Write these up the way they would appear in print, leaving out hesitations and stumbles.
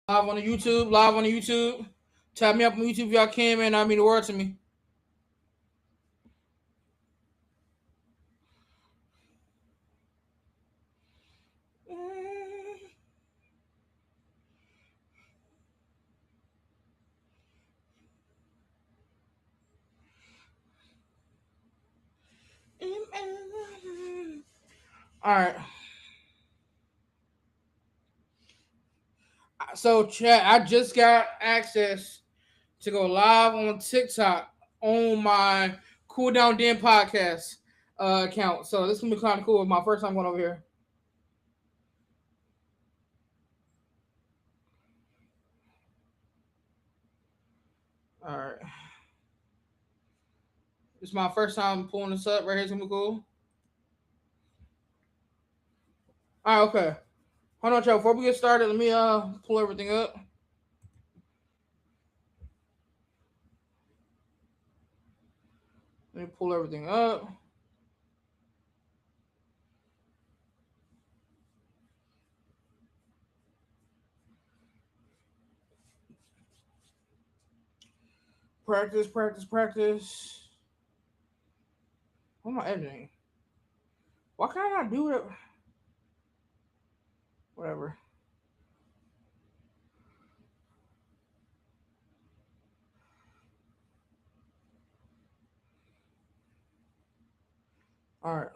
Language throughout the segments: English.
Live on the YouTube. Live on the YouTube. Tap me up on YouTube if y'all can, man. That mean the world to me. All right. So, chat, I just got access to go live on TikTok on my Cooldown Den podcast account. So, this is going to be kind of cool. My first time going over here. All right. This is my first time pulling this up. Right here. It's going to be cool. All right, okay. Hold on, chat. Before we get started, let me pull everything up. Let me pull everything up. Practice, practice, practice. What am I editing? Why can't I do it? Whatever. All right.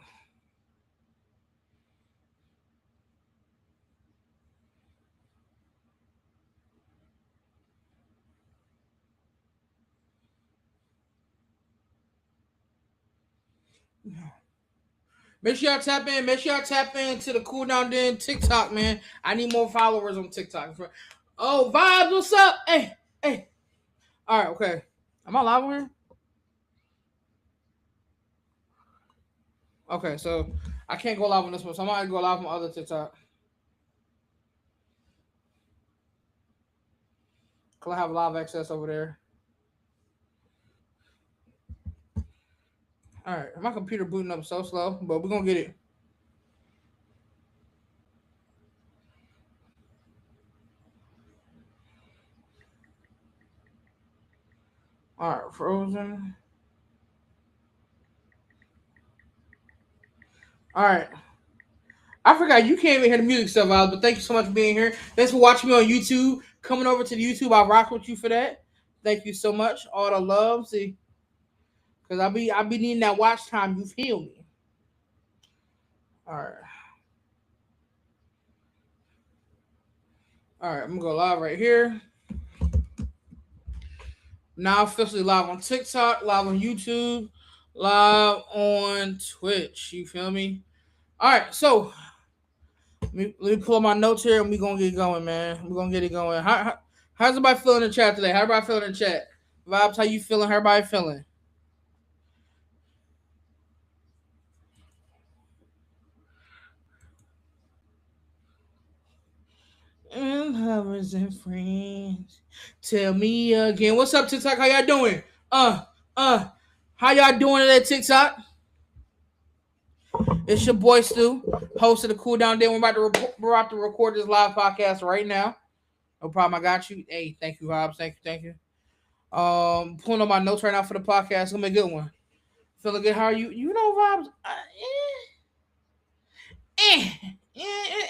Make sure y'all tap in. Make sure y'all tap into the Cooldown Den TikTok, man. I need more followers on TikTok. Oh, Vibes, what's up? Hey, hey. All right, okay. Am I live on here? Okay, so I can't go live on this one, so I might go live on my other TikTok. Cause I have live access over there. All right, my computer booting up so slow, but we're gonna get it. All right, frozen. All right. I forgot you can't even hear the music stuff, Alex, but thank you so much for being here. Thanks for watching me on YouTube. Coming over to the YouTube, I rock with you for that. Thank you so much. All the love. See, because I be needing that watch time. You feel me? All right. All right, I'm gonna go live right here. Now officially live on TikTok, live on YouTube, live on Twitch. You feel me? All right, so let me pull up my notes here and we gonna get going, man. We're gonna get it going. How's everybody feeling in the chat today? How everybody feeling in the chat? Vibes, how you feeling? How everybody feeling? And lovers and friends. Tell me again. What's up, TikTok? How y'all doing? Uh, uh, how y'all doing today, TikTok? It's your boy Stu, host of the Cooldown Den. We're about to record this live podcast right now. No problem. I got you. Hey, thank you, Hobbs. Thank you, thank you. Pulling on my notes right now for the podcast. It's gonna be a good one. Feeling good? How are you? You know, vibes. Eh, eh,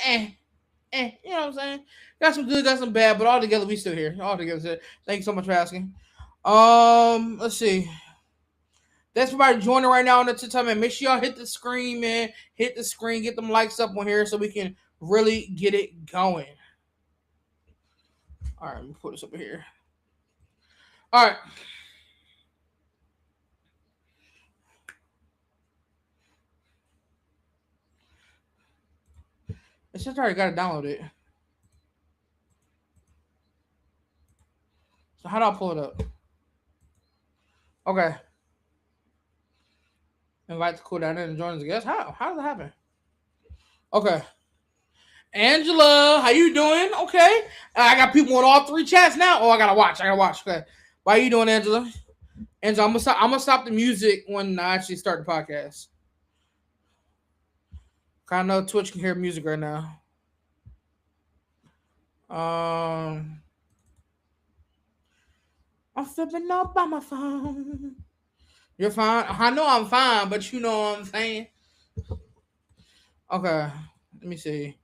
eh, eh, You know what I'm saying? Got some good, got some bad, but all together we still here. All together. Thank you so much for asking. Let's see. Thanks for everybody joining right now on the TikTok, man. Make sure y'all hit the screen, man. Hit the screen, get them likes up on here so we can really get it going. All right, let me put this over here. All right. It's just already got to download it. So how do I pull it up? Okay. Invite the Cooldown Den and join as a guest. How does that happen? Okay. Angela, how you doing? Okay. I got people on all three chats now. Oh, I gotta watch. Okay. Why you doing, Angela? Angela, I'm gonna stop the music when I actually start the podcast. I know Twitch can hear music right now. Um, I'm flipping up by my phone. You're fine. I know I'm fine, but you know what I'm saying. Okay, let me see.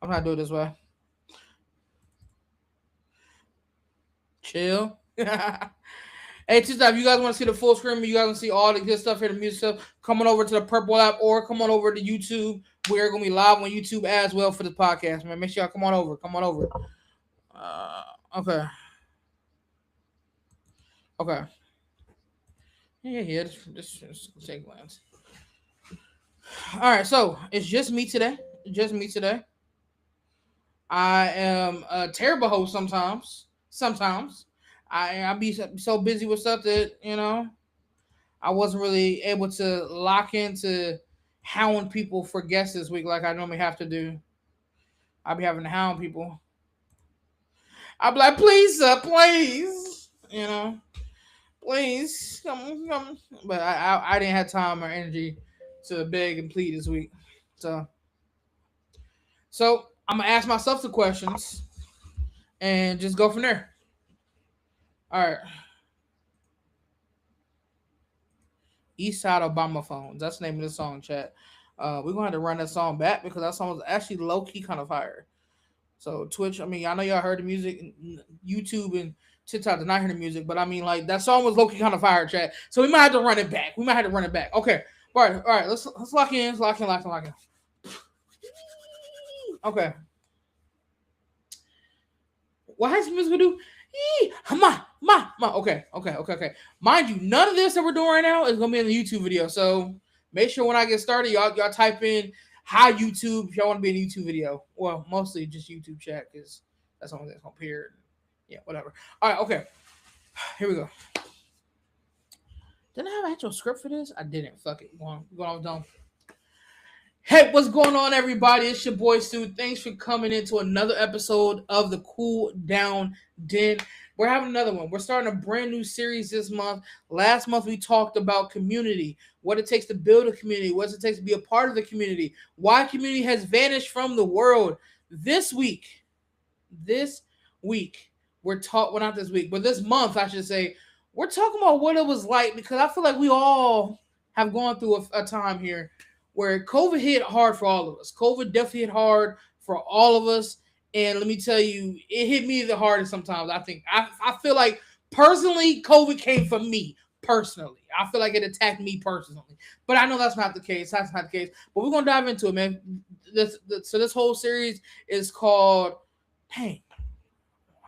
I'm gonna do it this way. Chill. Hey, TikTok, if you guys want to see the full screen, you guys want to see all the good stuff here, the music stuff, coming over to the Purple app or come on over to YouTube. We're going to be live on YouTube as well for the podcast, man. Make sure y'all come on over. Come on over. Uh, okay. Okay. Yeah. This take a glance. All right. So it's just me today. Just me today. I am a terrible host sometimes. Sometimes. I be so busy with stuff that, I wasn't really able to lock into hound people for guests this week like I normally have to do. I'll be having to hound people. I'll be like, please, sir, please. Please. Come. But I didn't have time or energy to beg and plead this week. So I'm going to ask myself the questions and just go from there. All right. East Side Obama Phones. That's the name of the song, chat. We're going to have to run that song back because that song was actually low key kind of fire. So Twitch, I mean, I know y'all heard the music, YouTube and TikTok did not hear the music, but I mean, like that song was low key kind of fire, chat. So we might have to run it back. Okay, all right. Let's lock in. Lock in. Okay. What has music do? Okay. Mind you, none of this that we're doing right now is gonna be in the YouTube video. So make sure when I get started, y'all type in hi YouTube if y'all want to be in a YouTube video. Well, mostly just YouTube chat because that's the only thing that's gonna appear. Yeah, whatever. All right, okay. Here we go. Didn't I have an actual script for this? I didn't. Fuck it. Going on done. Hey, what's going on, everybody? It's your boy Stu. Thanks for coming into another episode of the Cooldown Den. We're having another one. We're starting a brand new series this month. Last month we talked about community, what it takes to build a community, what it takes to be a part of the community, why community has vanished from the world. This week, we're talking. Well, not this week, but this month, I should say, we're talking about what it was like because I feel like we all have gone through a time here where COVID hit hard for all of us. COVID definitely hit hard for all of us. And let me tell you, it hit me the hardest sometimes. I feel like personally, COVID came from me personally. I feel like it attacked me personally. But I know that's not the case. That's not the case. But we're going to dive into it, man. So this whole series is called, dang,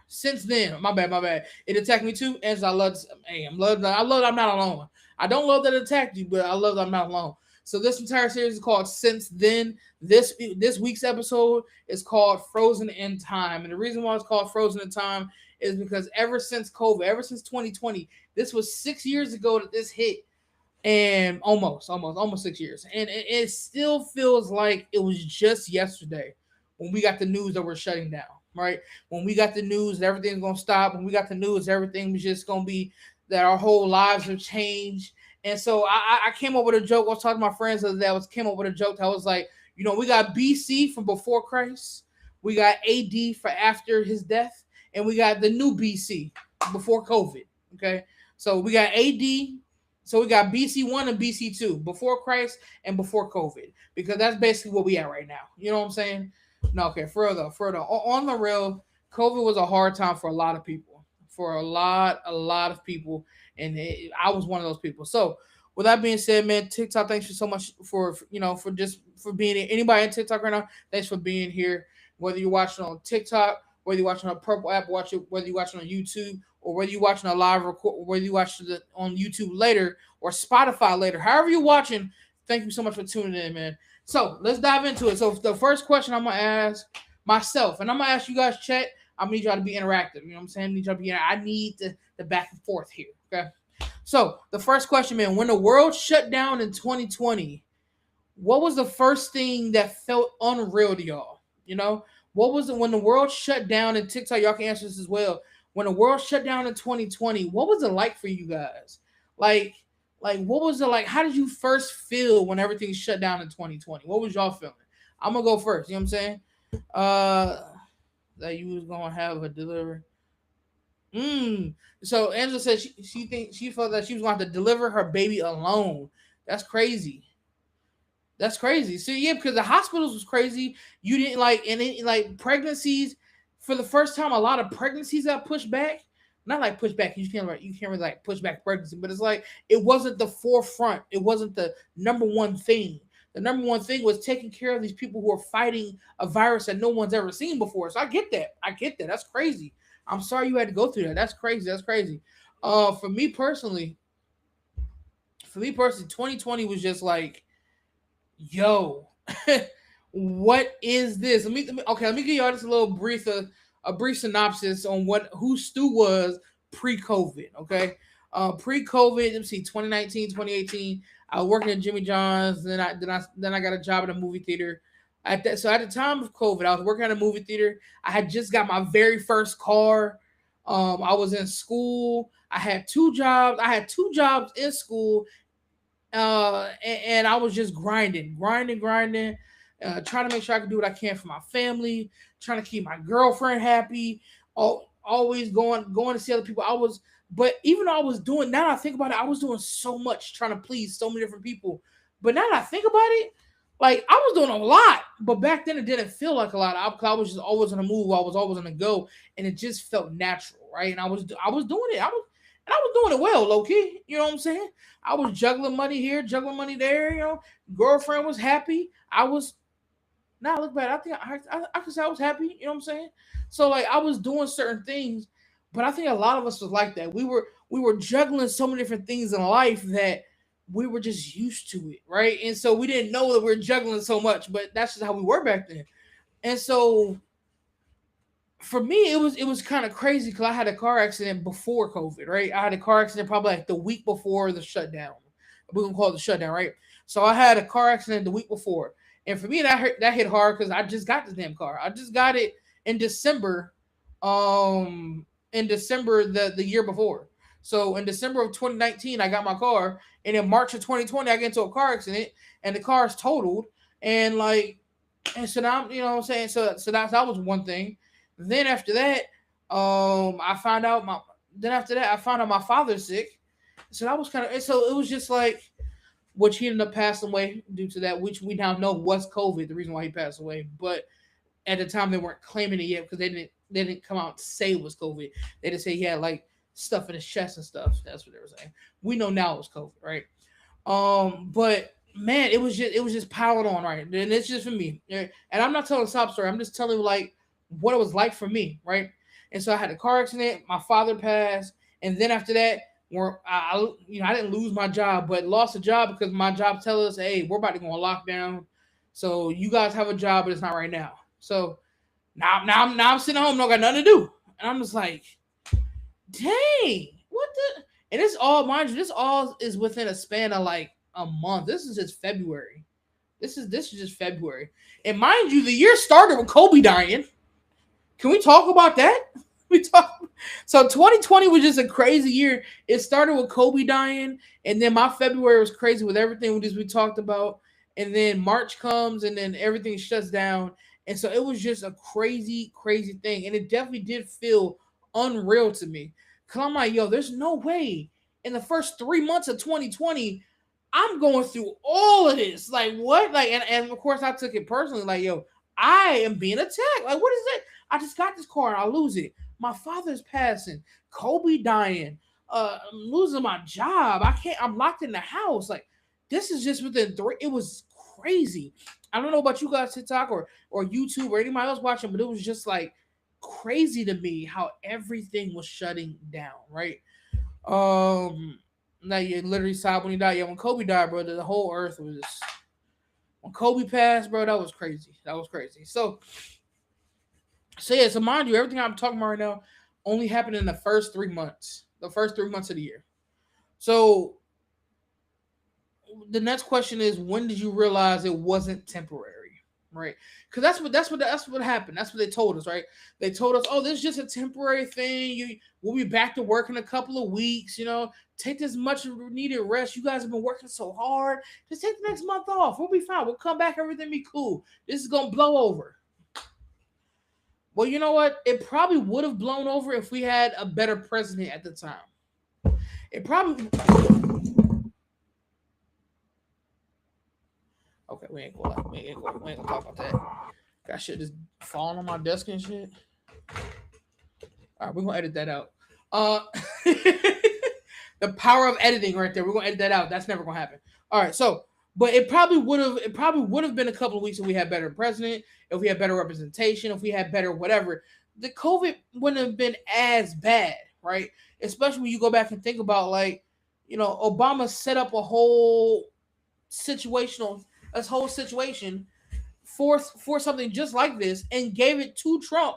since then, my bad. It attacked me too. As I love, hey, I love I'm not alone. I don't love that it attacked you, but I love that I'm not alone. So this entire series is called Since Then. This week's episode is called Frozen in Time. And the reason why it's called Frozen in Time is because ever since COVID, ever since 2020, this was 6 years ago that this hit. And almost 6 years. And it still feels like it was just yesterday when we got the news that we're shutting down, right? When we got the news that everything's gonna stop, when we got the news everything was just gonna be that our whole lives have changed. And so I came up with a joke. I was talking to my friends the other day. Came up with a joke that was like, we got BC from before Christ, we got AD for after his death, and we got the new BC before COVID. Okay, so we got AD. So we got BC1 and BC2, before Christ and before COVID, because that's basically what we at right now. You know what I'm saying? No, okay, further. On the real, COVID was a hard time for a lot of people. For a lot of people, and I was one of those people. So, with that being said, man, TikTok, thanks for so much for being here. Anybody in TikTok right now, thanks for being here. Whether you're watching on TikTok, whether you're watching on Purple app, whether you're watching on YouTube, or whether you're watching a live record, or whether you watch it on YouTube later or Spotify later, however you're watching, thank you so much for tuning in, man. So let's dive into it. So the first question I'm gonna ask myself, and I'm gonna ask you guys, chat. I need y'all to be interactive. You know what I'm saying? I need the back and forth here. Okay. So the first question, man, when the world shut down in 2020, what was the first thing that felt unreal to y'all? What was it when the world shut down? And TikTok, y'all can answer this as well. When the world shut down in 2020, what was it like for you guys? Like what was it like? How did you first feel when everything shut down in 2020? What was y'all feeling? I'm gonna go first. You know what I'm saying? that you was gonna have a deliver. Mm. So Angela said she felt that she was going to have to deliver her baby alone. That's crazy. That's crazy. So yeah, because the hospitals was crazy. You didn't and like pregnancies for the first time. A lot of pregnancies got pushed back. Not like pushed back. You can't really like push back pregnancy, but it's like it wasn't the forefront. It wasn't the number one thing. The number one thing was taking care of these people who are fighting a virus that no one's ever seen before. So I get that. I get that. That's crazy. I'm sorry you had to go through that. That's crazy. That's crazy. For me personally, 2020 was just like, yo, what is this? Let me give y'all just a little a brief synopsis on what who Stu was pre-COVID. Okay, pre-COVID. Let me see, 2019, 2018. I was working at Jimmy John's. Then I got a job at a movie theater. So at the time of COVID, I was working at a movie theater. I had just got my very first car. I was in school. I had two jobs. I had two jobs in school, and I was just grinding, trying to make sure I could do what I can for my family, trying to keep my girlfriend happy, always going to see other people. But even though I was doing, now that I think about it, I was doing so much trying to please so many different people. But now that I think about it, like I was doing a lot, but back then it didn't feel like a lot. I was just always on the move. I was always on the go, and it just felt natural, right? And I was doing it. I was doing it well, low key. You know what I'm saying? I was juggling money here, juggling money there. Girlfriend was happy. I was. Now I look back, I think I could say I was happy. You know what I'm saying? So like I was doing certain things, but I think a lot of us was like that. We were juggling so many different things in life that we were just used to it, right? And so we didn't know that we were juggling so much, but that's just how we were back then. And so for me, it was kind of crazy because I had a car accident before COVID, right? I had a car accident probably like the week before the shutdown. We're gonna call it the shutdown, right? So I had a car accident the week before, and for me that hit hard because I just got this damn car. I just got it in December, in December the year before. So in December of 2019, I got my car, and in March of 2020, I get into a car accident, and the car is totaled, and like, and so now you know what I'm saying. So that was one thing. Then after that, I found out my. Then after that, I found out my father's sick. So that was kind of. So it was just like, which he ended up passing away due to that, which we now know was COVID, the reason why he passed away. But at the time, they weren't claiming it yet because they didn't come out and say it was COVID. They just say he had like stuff in his chest and stuff. That's what they were saying. We know now it was COVID, right? But man, it was just piling on, right? And it's just for me. And I'm not telling a sob story. I'm just telling like what it was like for me, right? And so I had a car accident. My father passed, and then after that, where I didn't lose my job, but lost a job because my job tell us, hey, we're about to go on lockdown, so you guys have a job, but it's not right now. So now I'm sitting home, don't got nothing to do, and I'm just like, dang, what the? And it's all, mind you, this all is within a span of like a month. This is just February. This is just February, and mind you, the year started with Kobe dying. Can we talk about that? We talk. So 2020 was just a crazy year. It started with Kobe dying, and then my February was crazy with everything we talked about. And then March comes, and then everything shuts down. And so it was just a crazy, crazy thing. And it definitely did feel unreal to me. Cause I'm like, yo, there's no way in the first 3 months of 2020 I'm going through all of this. Like what? Like and of course I took it personally. Like yo, I am being attacked. Like what is that? I just got this car and I lose it. My father's passing. Kobe dying. I'm losing my job. I can't. I'm locked in the house. Like this is just within three. It was crazy. I don't know about you guys, TikTok or YouTube or anybody else watching, but it was just like crazy to me how everything was shutting down. Right. Now you literally saw when he died. Yeah, when Kobe died, bro, the whole earth was. When Kobe passed, bro, that was crazy. That was crazy. So yeah, so mind you, everything I'm talking about right now only happened in the first 3 months. The first 3 months of the year. So the next question is, when did you realize it wasn't temporary? Right? Because that's what happened. That's what they told us, right? They told us, oh, this is just a temporary thing. We'll be back to work in a couple of weeks. Take this much needed rest. You guys have been working so hard. Just take the next month off. We'll be fine. We'll come back. Everything be cool. This is gonna blow over. Well, you know what? It probably would have blown over if we had a better president at the time. It probably. Okay, we ain't gonna talk about that. Got shit just falling on my desk and shit. All right, we're gonna edit that out. Uh, the power of editing right there. We're gonna edit that out. That's never gonna happen. All right, so but it probably would have. It probably would have been a couple of weeks if we had better president, if we had better representation, if we had better whatever. The COVID wouldn't have been as bad, right? Especially when you go back and think about like, Obama set up situational, a whole situation for something just like this and gave it to Trump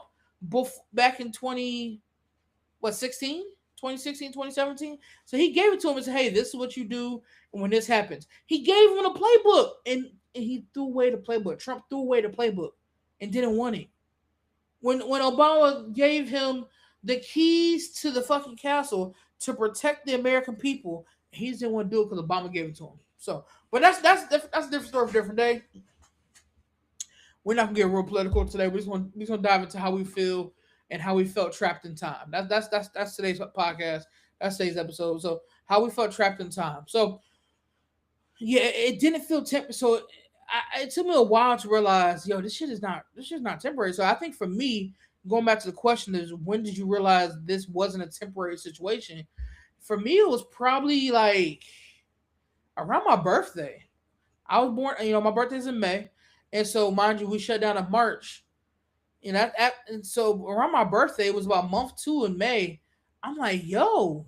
back in 2016, 2017. So he gave it to him and said, hey, this is what you do when this happens. He gave him a playbook and he threw away the playbook. Trump threw away the playbook and didn't want it. When Obama gave him the keys to the fucking castle to protect the American people, he didn't want to do it because Obama gave it to him. So, but that's a different story for a different day. We're not gonna get real political today. We're just gonna dive into how we feel and how we felt trapped in time. That's today's podcast. That's today's episode. So how we felt trapped in time. So yeah, it didn't feel temporary. So it took me a while to realize, yo, this shit's not temporary. So I think for me, going back to the question is, when did you realize this wasn't a temporary situation? For me, it was probably like around my birthday. I was born, my birthday's in May, and so mind you, we shut down in March. And so around my birthday, it was about month 2 in May. I'm like, yo,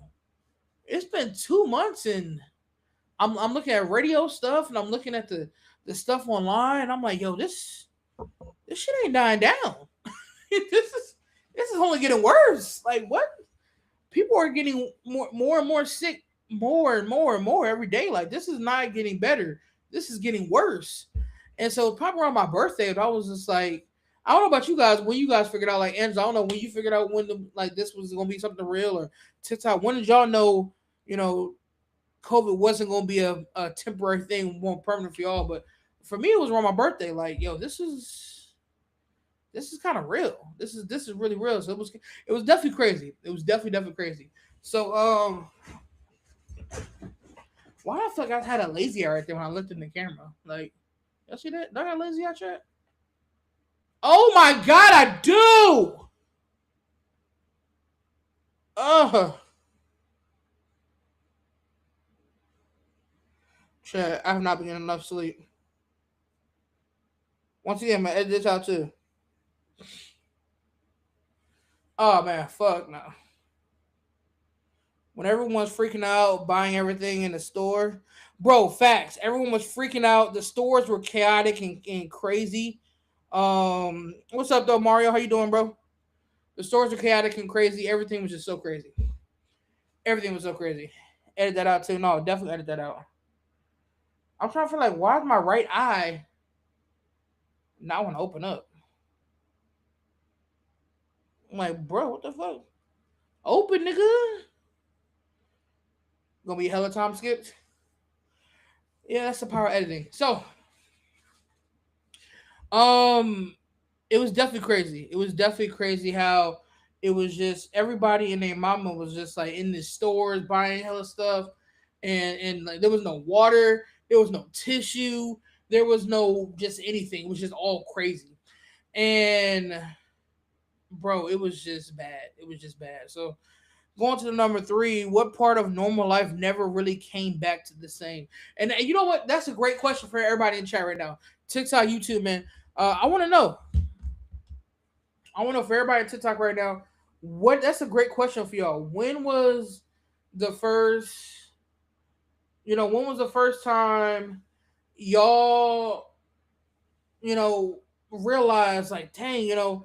it's been 2 months, and I'm looking at radio stuff, and I'm looking at the stuff online. And I'm like, yo, this shit ain't dying down. this is only getting worse. Like, what? People are getting more and more sick, more and more and more every day. Like, this is not getting better. This is getting worse. And so probably around my birthday, I was just like, I don't know about you guys, when you guys figured out, like, Angela, I don't know when you figured out like this was gonna be something real, or TikTok. When did y'all know, COVID wasn't gonna be a temporary thing, more permanent for y'all? But for me, it was around my birthday. Like, yo, this is kind of real. This is really real. So it was definitely crazy. It was definitely crazy. So why do I feel like I had a lazy eye right there when I looked in the camera? Like, y'all see that? Do I got a lazy eye chat? Oh my god, I do. Ugh. Chat, I have not been getting enough sleep. Once again, I'm gonna edit this out too. Oh man, fuck no. When everyone's freaking out, buying everything in the store, bro, facts. Everyone was freaking out. The stores were chaotic and crazy. What's up though, Mario? How you doing, bro? The stores were chaotic and crazy. Everything was just so crazy. Everything was so crazy. Edit that out too. No, definitely edit that out. I'm trying to feel like, why is my right eye not want to open up? I'm like, bro, what the fuck? Open, nigga. Gonna be hella time skipped. Yeah, that's the power of editing. So, um, it was definitely crazy. It was definitely crazy how it was just everybody and their mama was just like in the stores buying hella stuff, and like there was no water, there was no tissue, there was no just anything. It was just all crazy, and bro, it was just bad. It was just bad. So going to the number 3, what part of normal life never really came back to the same? And you know what? That's a great question for everybody in chat right now. TikTok, YouTube, man. I want to know. I want to know for everybody on TikTok right now. What? That's a great question for y'all. When was the first? When was the first time y'all, realized like, dang,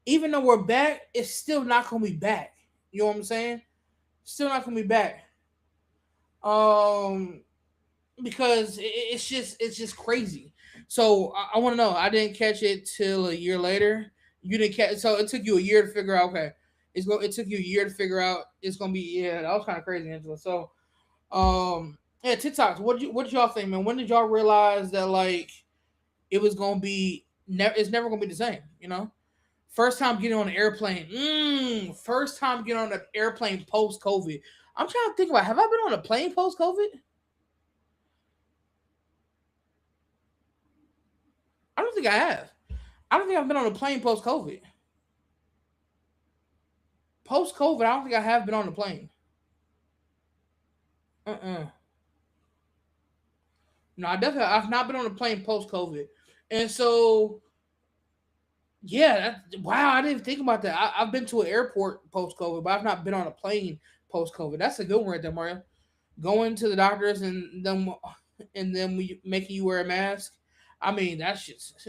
even though we're back, it's still not gonna be back. You know what I'm saying? Still not gonna be back. Um, because it's just crazy. So I want to know. I didn't catch it till a year later. You didn't catch. So it took you a year to figure out. Okay, It took you a year to figure out. It's gonna be, yeah. That was kind of crazy, Angela. So yeah, TikToks. What did y'all think, man? When did y'all realize that like it was gonna be? It's never gonna be the same. First time getting on an airplane. First time getting on an airplane post COVID. I'm trying to think about, have I been on a plane post COVID? I don't think I have. I don't think I've been on a plane post COVID. Post COVID, I don't think I have been on a plane. Uh-uh. No, I've not been on a plane post COVID. And so yeah, wow, I didn't think about that. I've been to an airport post COVID, but I've not been on a plane post COVID. That's a good one right there, Mario. Going to the doctors and then we making you wear a mask. I mean, that's just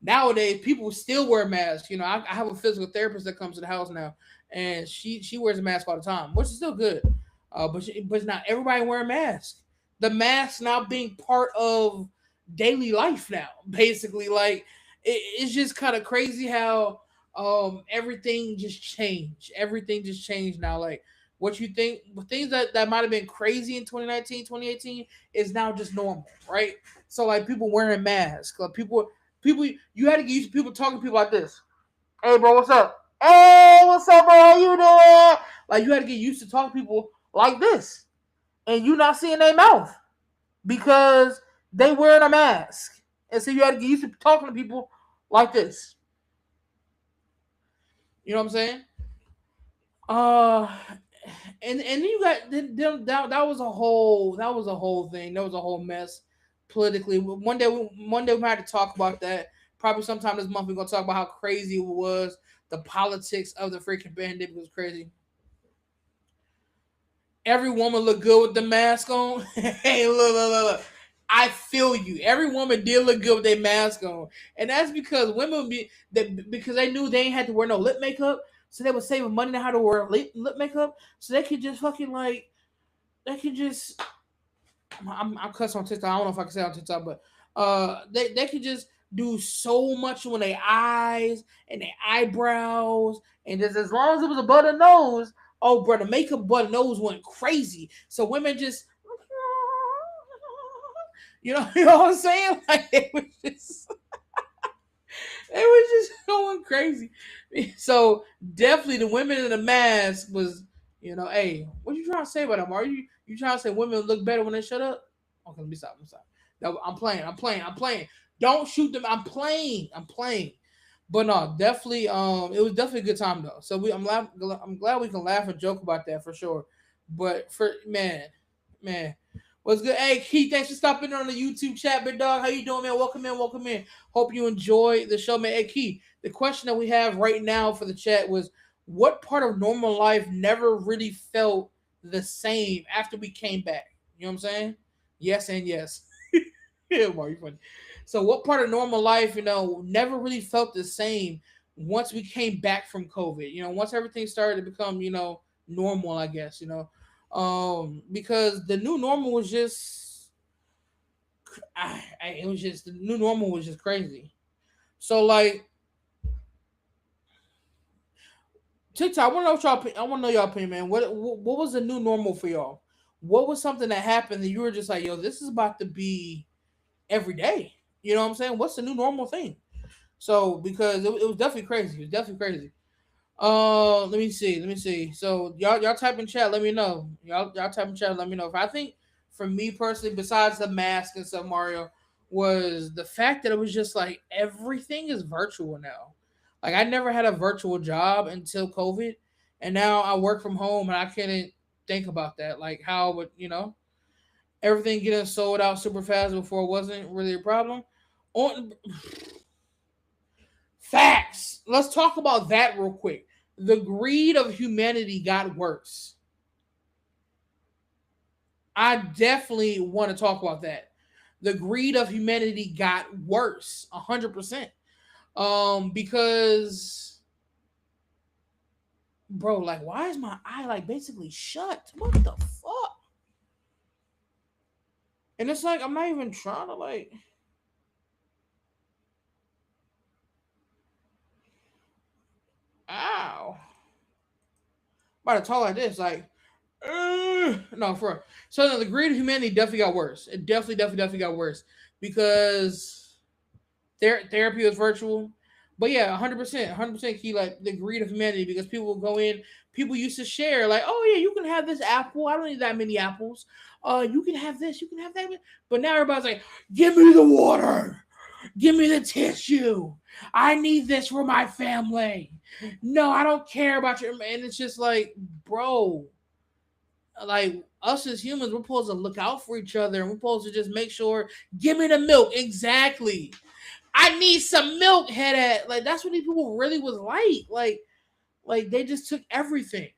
nowadays people still wear masks. I have a physical therapist that comes to the house now, and she wears a mask all the time, which is still good. But not everybody wear a mask. The mask now being part of daily life now, basically. Like it's just kind of crazy how everything just changed. Everything just changed now. Like what you think things that might have been crazy in 2019, 2018 is now just normal, right? So like people wearing masks, like people you had to get used to people talking to people like this. Hey bro, what's up? Hey, what's up, bro? How you doing? Like you had to get used to talking to people like this, and you not seeing their mouth because they wearing a mask, and so you had to get used to talking to people like this. You know what I'm saying? Uh, and you got that was a whole thing. That was a whole mess politically. One day we might have to talk about that. Probably sometime this month we're gonna talk about how crazy it was. The politics of the freaking pandemic was crazy. Every woman looked good with the mask on. Hey, look. I feel you. Every woman did look good with their mask on, and that's because women because they knew they ain't had to wear no lip makeup, so they were saving money on how to wear lip makeup, so they could just fucking like they could just. I'm cussing on TikTok. I don't know if I can say it on TikTok, but they could just do so much on their eyes and their eyebrows, and just as long as it was above the nose, oh, bro, the makeup above the nose went crazy. So women just, you know what I'm saying? Like it was just going crazy. So definitely the women in the mask was, hey, what you trying to say about them? Are you trying to say women look better when they shut up? Okay, let me stop. No, I'm playing. Don't shoot them. I'm playing. But no, definitely. It was definitely a good time though. So I'm glad we can laugh and joke about that for sure. But for man, what's good? Hey, Keith, thanks for stopping on the YouTube chat, big dog. How you doing, man? Welcome in. Hope you enjoy the show, man. Hey, Keith, the question that we have right now for the chat was, what part of normal life never really felt the same after we came back? You know what I'm saying? Yes and yes. Yeah, Mark, you funny. So, what part of normal life, never really felt the same once we came back from COVID? Once everything started to become, normal, I guess. Because the new normal was just, it was just the new normal was just crazy. So, like TikTok, I want to know what y'all. I want to know y'all opinion, man. What was the new normal for y'all? What was something that happened that you were just like, yo, this is about to be every day? You know what I'm saying? What's the new normal thing? So because it was definitely crazy. It was definitely crazy. Let me see. So y'all type in chat. Let me know. Y'all type in chat. Let me know. If I think for me personally, besides the mask and stuff, Mario, was the fact that it was just like everything is virtual now. Like I never had a virtual job until COVID, and now I work from home, and I couldn't think about that. Like how would everything getting sold out super fast before wasn't really a problem. On facts. Let's talk about that real quick. The greed of humanity got worse. I definitely want to talk about that. The greed of humanity got worse, 100%. Because, bro, like, why is my eye like basically shut? What the fuck? And it's like I'm not even trying to like. Ow. About to talk like this, like, no, for real. So no, the greed of humanity definitely got worse. It definitely got worse because therapy was virtual. But yeah, 100%, 100% key, like the greed of humanity, because people will go in, people used to share, like, oh yeah, you can have this apple. I don't need that many apples. You can have this, you can have that. But now everybody's like, give me the water, give me the tissue. I need this for my family. No, I don't care about your. And it's just like, bro, like us as humans, we're supposed to look out for each other, and we're supposed to just make sure, give me the milk. Exactly. I need some milk, head at. Like that's what these people really was like they just took everything.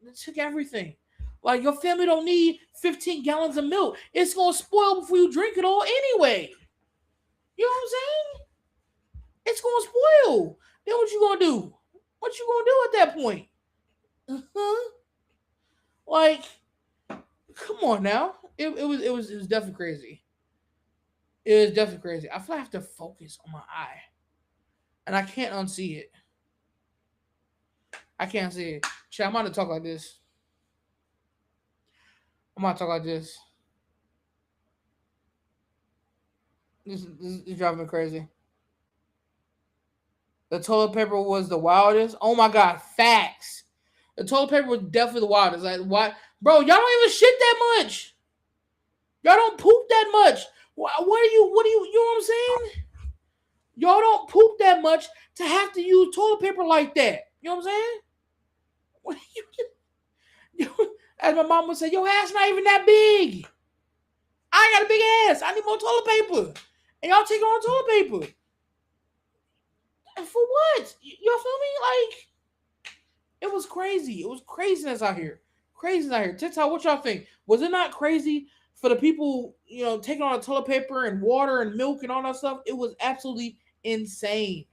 They took everything. Like your family don't need 15 gallons of milk. It's gonna spoil before you drink it all anyway. You know what I'm saying? It's gonna spoil. Then what you gonna do? What you gonna do at that point? Uh-huh. Like, come on now. It was definitely crazy. It was definitely crazy. I feel like I have to focus on my eye, and I can't unsee it. I can't see it. Shit, I'm about to talk like this. I'm about to talk like this. This is driving me crazy. The toilet paper was the wildest. Oh my god, facts. The toilet paper was definitely the wildest. Like why, bro? Y'all don't even shit that much. Y'all don't poop that much. What are you? What do you? You know what I'm saying? Y'all don't poop that much to have to use toilet paper like that. You know what I'm saying? What as my mom would say, your ass not even that big. I got a big ass. I need more toilet paper. And y'all take on toilet paper. For what? Y'all feel me? Like, it was crazy. It was craziness out here. Craziness out here. TikTok, what y'all think? Was it not crazy for the people, taking on toilet paper and water and milk and all that stuff? It was absolutely insane.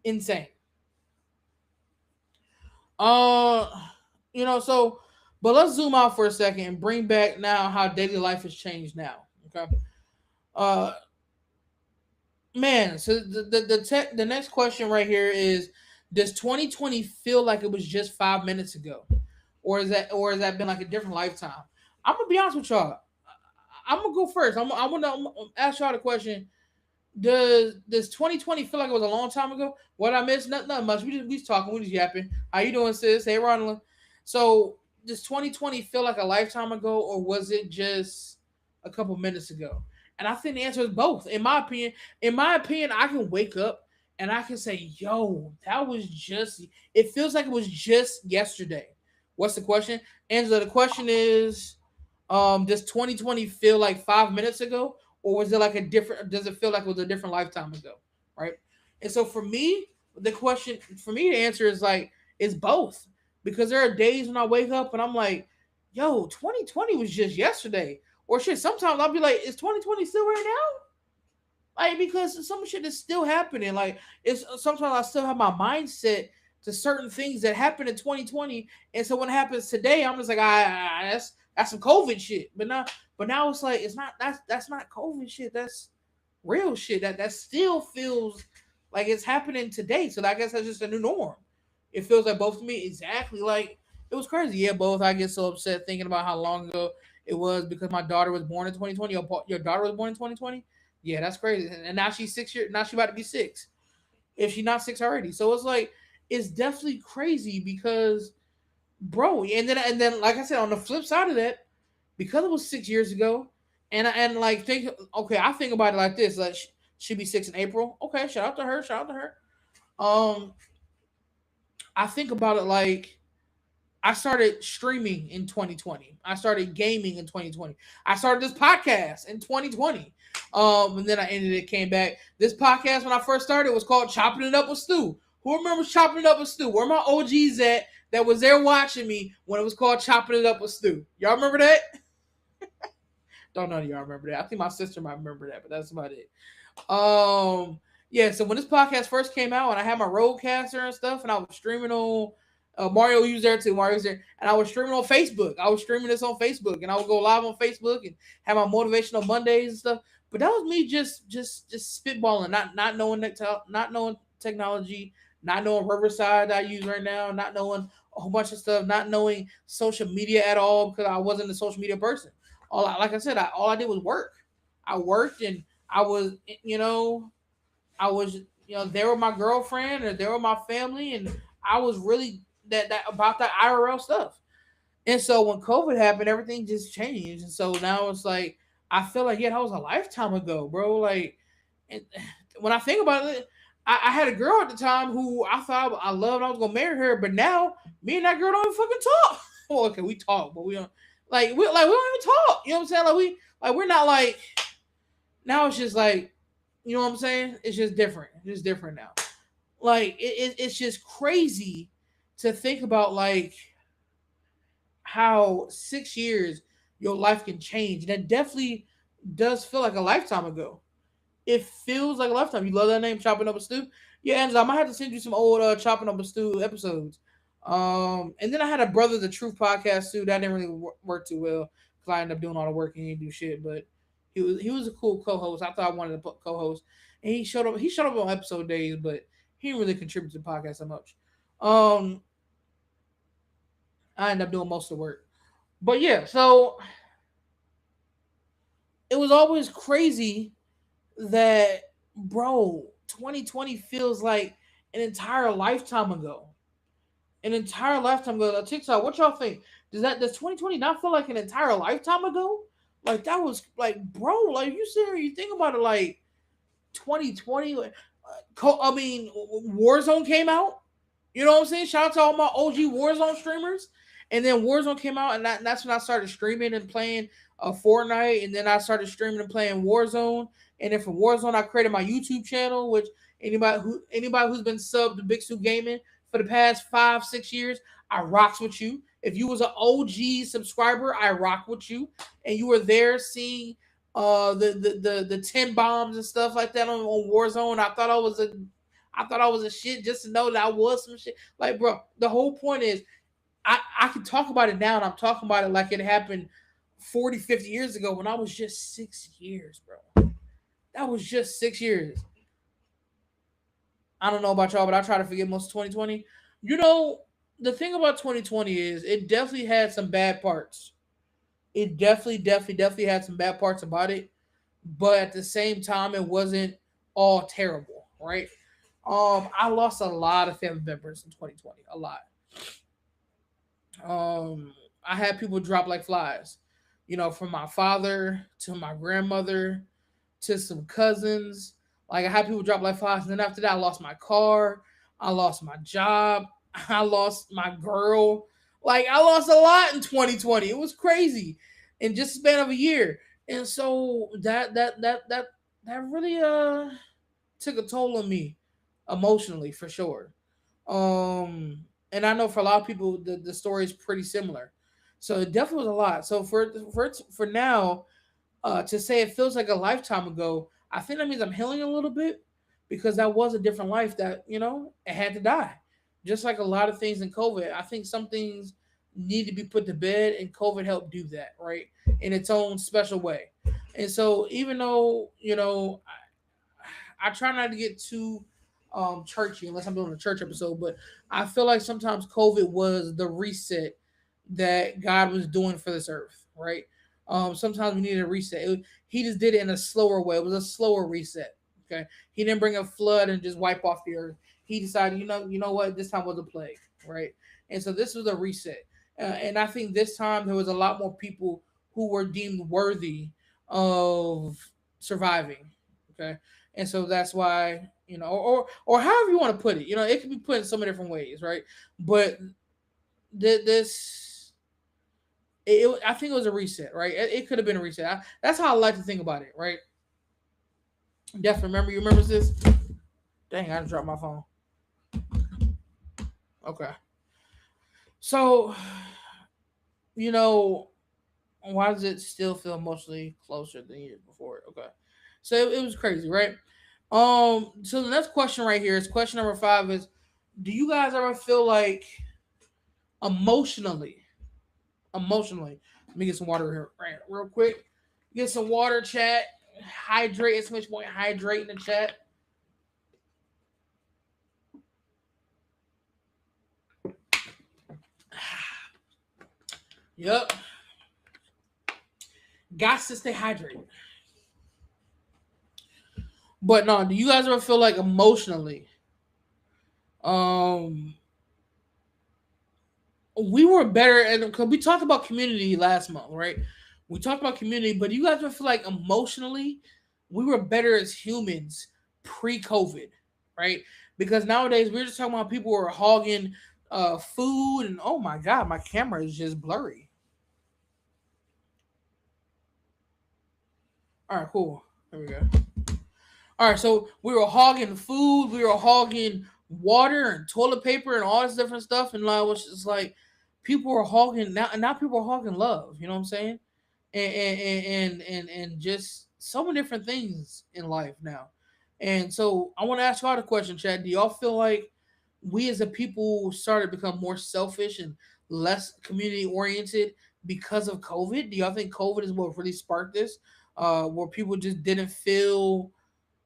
Insane. Uh, so, but let's zoom out for a second and bring back now how daily life has changed now. Okay. Uh, man. So the next question right here is: does 2020 feel like it was just 5 minutes ago, or has that been like a different lifetime? I'm gonna be honest with y'all. I'm gonna go first. I'm gonna ask y'all the question: does 2020 feel like it was a long time ago? What I missed? Nothing much. We just talking. We just yapping. How you doing, sis? Hey, Ronald. So does 2020 feel like a lifetime ago, or was it just a couple minutes ago? And I think the answer is both. In my opinion, I can wake up and I can say, "Yo, that was just." It feels like it was just yesterday. What's the question, Angela? The question is, does 2020 feel like 5 minutes ago, or was it like a different? Does it feel like it was a different lifetime ago, right? And so for me, the question for me, the answer is like it's both, because there are days when I wake up and I'm like, "Yo, 2020 was just yesterday," or shit. Sometimes I'll be like, "Is 2020 still right now?" Like because some shit is still happening. Like it's sometimes I still have my mindset to certain things that happened in 2020, and so when it happens today, I'm just like, that's some COVID shit. But now it's like that's not COVID shit. That's real shit. That still feels like it's happening today. So I guess that's just a new norm. It feels like both to me exactly like it was crazy. Yeah, both. I get so upset thinking about how long ago it was because my daughter was born in 2020. Your daughter was born in 2020. Yeah, that's crazy. And now she's 6 years. Now she's about to be six. If she's not six already, so it's like it's definitely crazy because, bro. And then, like I said, on the flip side of that, because it was 6 years ago, and like think, okay, I think about it like this: like she'll be six in April. Okay, shout out to her. Shout out to her. Um, I think about it like I started streaming in 2020. I started gaming in 2020. I started this podcast in 2020. And then I ended it, came back. This podcast, when I first started, was called Chopping It Up with Stu. Who remembers Chopping It Up with Stu? Where my OGs at that was there watching me when it was called Chopping It Up with Stu? Y'all remember that? Don't none of y'all remember that. I think my sister might remember that, but that's about it. Um, yeah. So when this podcast first came out, and I had my roadcaster and stuff, and I was streaming on Mario was there too. Mario was there, and I was streaming on Facebook. I was streaming this on Facebook, and I would go live on Facebook and have my motivational Mondays and stuff. But that was me just spitballing, not knowing not knowing technology, not knowing Riverside that I use right now, not knowing a whole bunch of stuff, not knowing social media at all because I wasn't a social media person. Like I said, all I did was work. I worked and I was, you know, I was, there with my girlfriend or there with my family, and I was really that about that IRL stuff. And so when COVID happened, everything just changed. And so now it's like I feel like that was a lifetime ago, bro. Like, and when I think about it, I had a girl at the time who I thought I loved. I was gonna marry her, but now me and that girl don't even fucking talk. Well, okay, we talk, but we don't we don't even talk. You know what I'm saying? We're not like now. It's just like you know what I'm saying. It's just different. It's just different now. Like it's just crazy to think about like how 6 years your life can change. And that definitely does feel like a lifetime ago. It feels like a lifetime. You love that name, Chopping Up a Stew? Yeah, Angela, I might have to send you some old Chopping Up a Stew episodes. And then I had a Brother the Truth podcast too. That didn't really work too well because I ended up doing all the work and he didn't do shit. But he was a cool co-host. I thought I wanted to co-host, and he showed up. He showed up on episode days, but he didn't really contribute to the podcast so much. Um, I ended up doing most of the work. But yeah, so it was always crazy that, bro, 2020 feels like an entire lifetime ago. An entire lifetime ago. TikTok, what y'all think? Does 2020 not feel like an entire lifetime ago? Like that was like, bro, like you sit here, you think about it, like 2020. I mean, Warzone came out. You know what I'm saying? Shout out to all my OG Warzone streamers. And then Warzone came out, and that's when I started streaming and playing Fortnite. And then I started streaming and playing Warzone. And then from Warzone, I created my YouTube channel, which anybody who's been subbed to Big Sue Gaming for the past 5-6 years, I rocks with you. If you was an OG subscriber, I rock with you, and you were there seeing the 10 bombs and stuff like that on Warzone. I thought I was a shit just to know that I was some shit. Like, bro, the whole point is I can talk about it now, and I'm talking about it like it happened 40, 50 years ago when I was just 6 years, bro. That was just 6 years. I don't know about y'all, but I try to forget most of 2020. You know, the thing about 2020 is it definitely had some bad parts. It definitely had some bad parts about it, but at the same time, it wasn't all terrible, right? I lost a lot of family members in 2020, a lot. I had people drop like flies, from my father to my grandmother to some cousins. Like I had people drop like flies, and then after that, I lost my car, I lost my job, I lost my girl. Like I lost a lot in 2020. It was crazy, in just a span of a year, and so that really took a toll on me emotionally for sure. And I know for a lot of people the story is pretty similar. So it definitely was a lot. So for now, to say it feels like a lifetime ago, I think that means I'm healing a little bit because that was a different life that, it had to die. Just like a lot of things in COVID. I think some things need to be put to bed, and COVID helped do that, right? In its own special way. And so even though, I try not to get too churchy unless I'm doing a church episode, but I feel like sometimes COVID was the reset that God was doing for this earth, right? Sometimes we needed a reset. He just did it in a slower way. It was a slower reset. Okay, he didn't bring a flood and just wipe off the earth. He decided, you know what, this time was a plague, right? And so this was a reset. And I think this time there was a lot more people who were deemed worthy of surviving. Okay, and so that's why, or however you want to put it, it can be put in so many different ways, right? But this, I think it was a reset, right? It could have been a reset. That's how I like to think about it, right? Definitely remember. You remember this? Dang, I just dropped my phone. Okay, so you know why does it still feel emotionally closer than years before? Okay, so it was crazy, right? So the next question right here is question number 5 is: do you guys ever feel like emotionally, emotionally? Let me get some water here, right, real quick. Get some water, chat. Hydrate as much point. Hydrate in the chat. Yep. Got to stay hydrated. But no, do you guys ever feel like emotionally, um, we were better? And because we talked about community last month, right? We talked about community, but do you guys ever feel like emotionally, we were better as humans pre-COVID, right? Because nowadays we're just talking about people who are hogging food, and oh my god, my camera is just blurry. All right, cool. There we go. All right, so we were hogging food, we were hogging water and toilet paper and all this different stuff, and like, it was just like people were hogging now. Now people are hogging love. You know what I'm saying? And just so many different things in life now. And so I want to ask y'all the question, Chad. Do y'all feel like we as a people started to become more selfish and less community oriented because of COVID? Do y'all think COVID is what really sparked this? Where people just didn't feel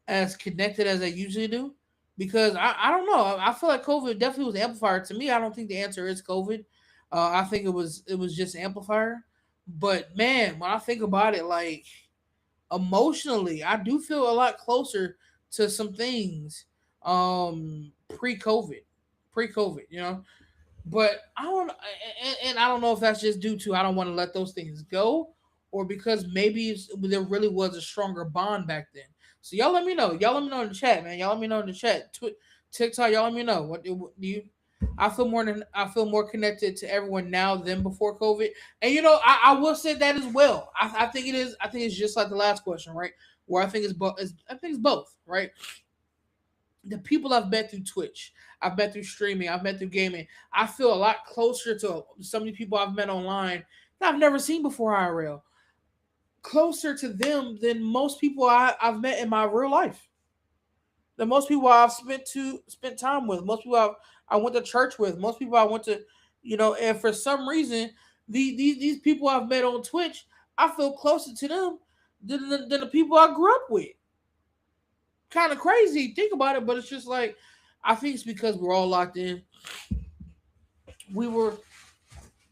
as connected as they usually do? Because I don't know. I feel like COVID definitely was an amplifier. To me, I don't think the answer is COVID. I think it was just an amplifier. But man, when I think about it, like emotionally, I do feel a lot closer to some things pre-COVID. Pre-COVID, you know? But I don't, and I don't know if that's just due to I don't want to let those things go, or because maybe there really was a stronger bond back then. So y'all let me know. Y'all let me know in the chat, man. Y'all let me know in the chat. TikTok, y'all let me know. What do you? I feel more connected to everyone now than before COVID. And I will say that as well. I think it is. I think it's just like the last question, right? Where I think it's both. I think it's both, right? The people I've met through Twitch, I've met through streaming, I've met through gaming. I feel a lot closer to so many people I've met online that I've never seen before IRL. Closer to them than most people I've met in my real life. The most people I've spent time with, most people I went to church with, most people I went to, and for some reason, these people I've met on Twitch, I feel closer to them than the people I grew up with. Kind of crazy, think about it, but it's just like I think it's because we're all locked in. We were,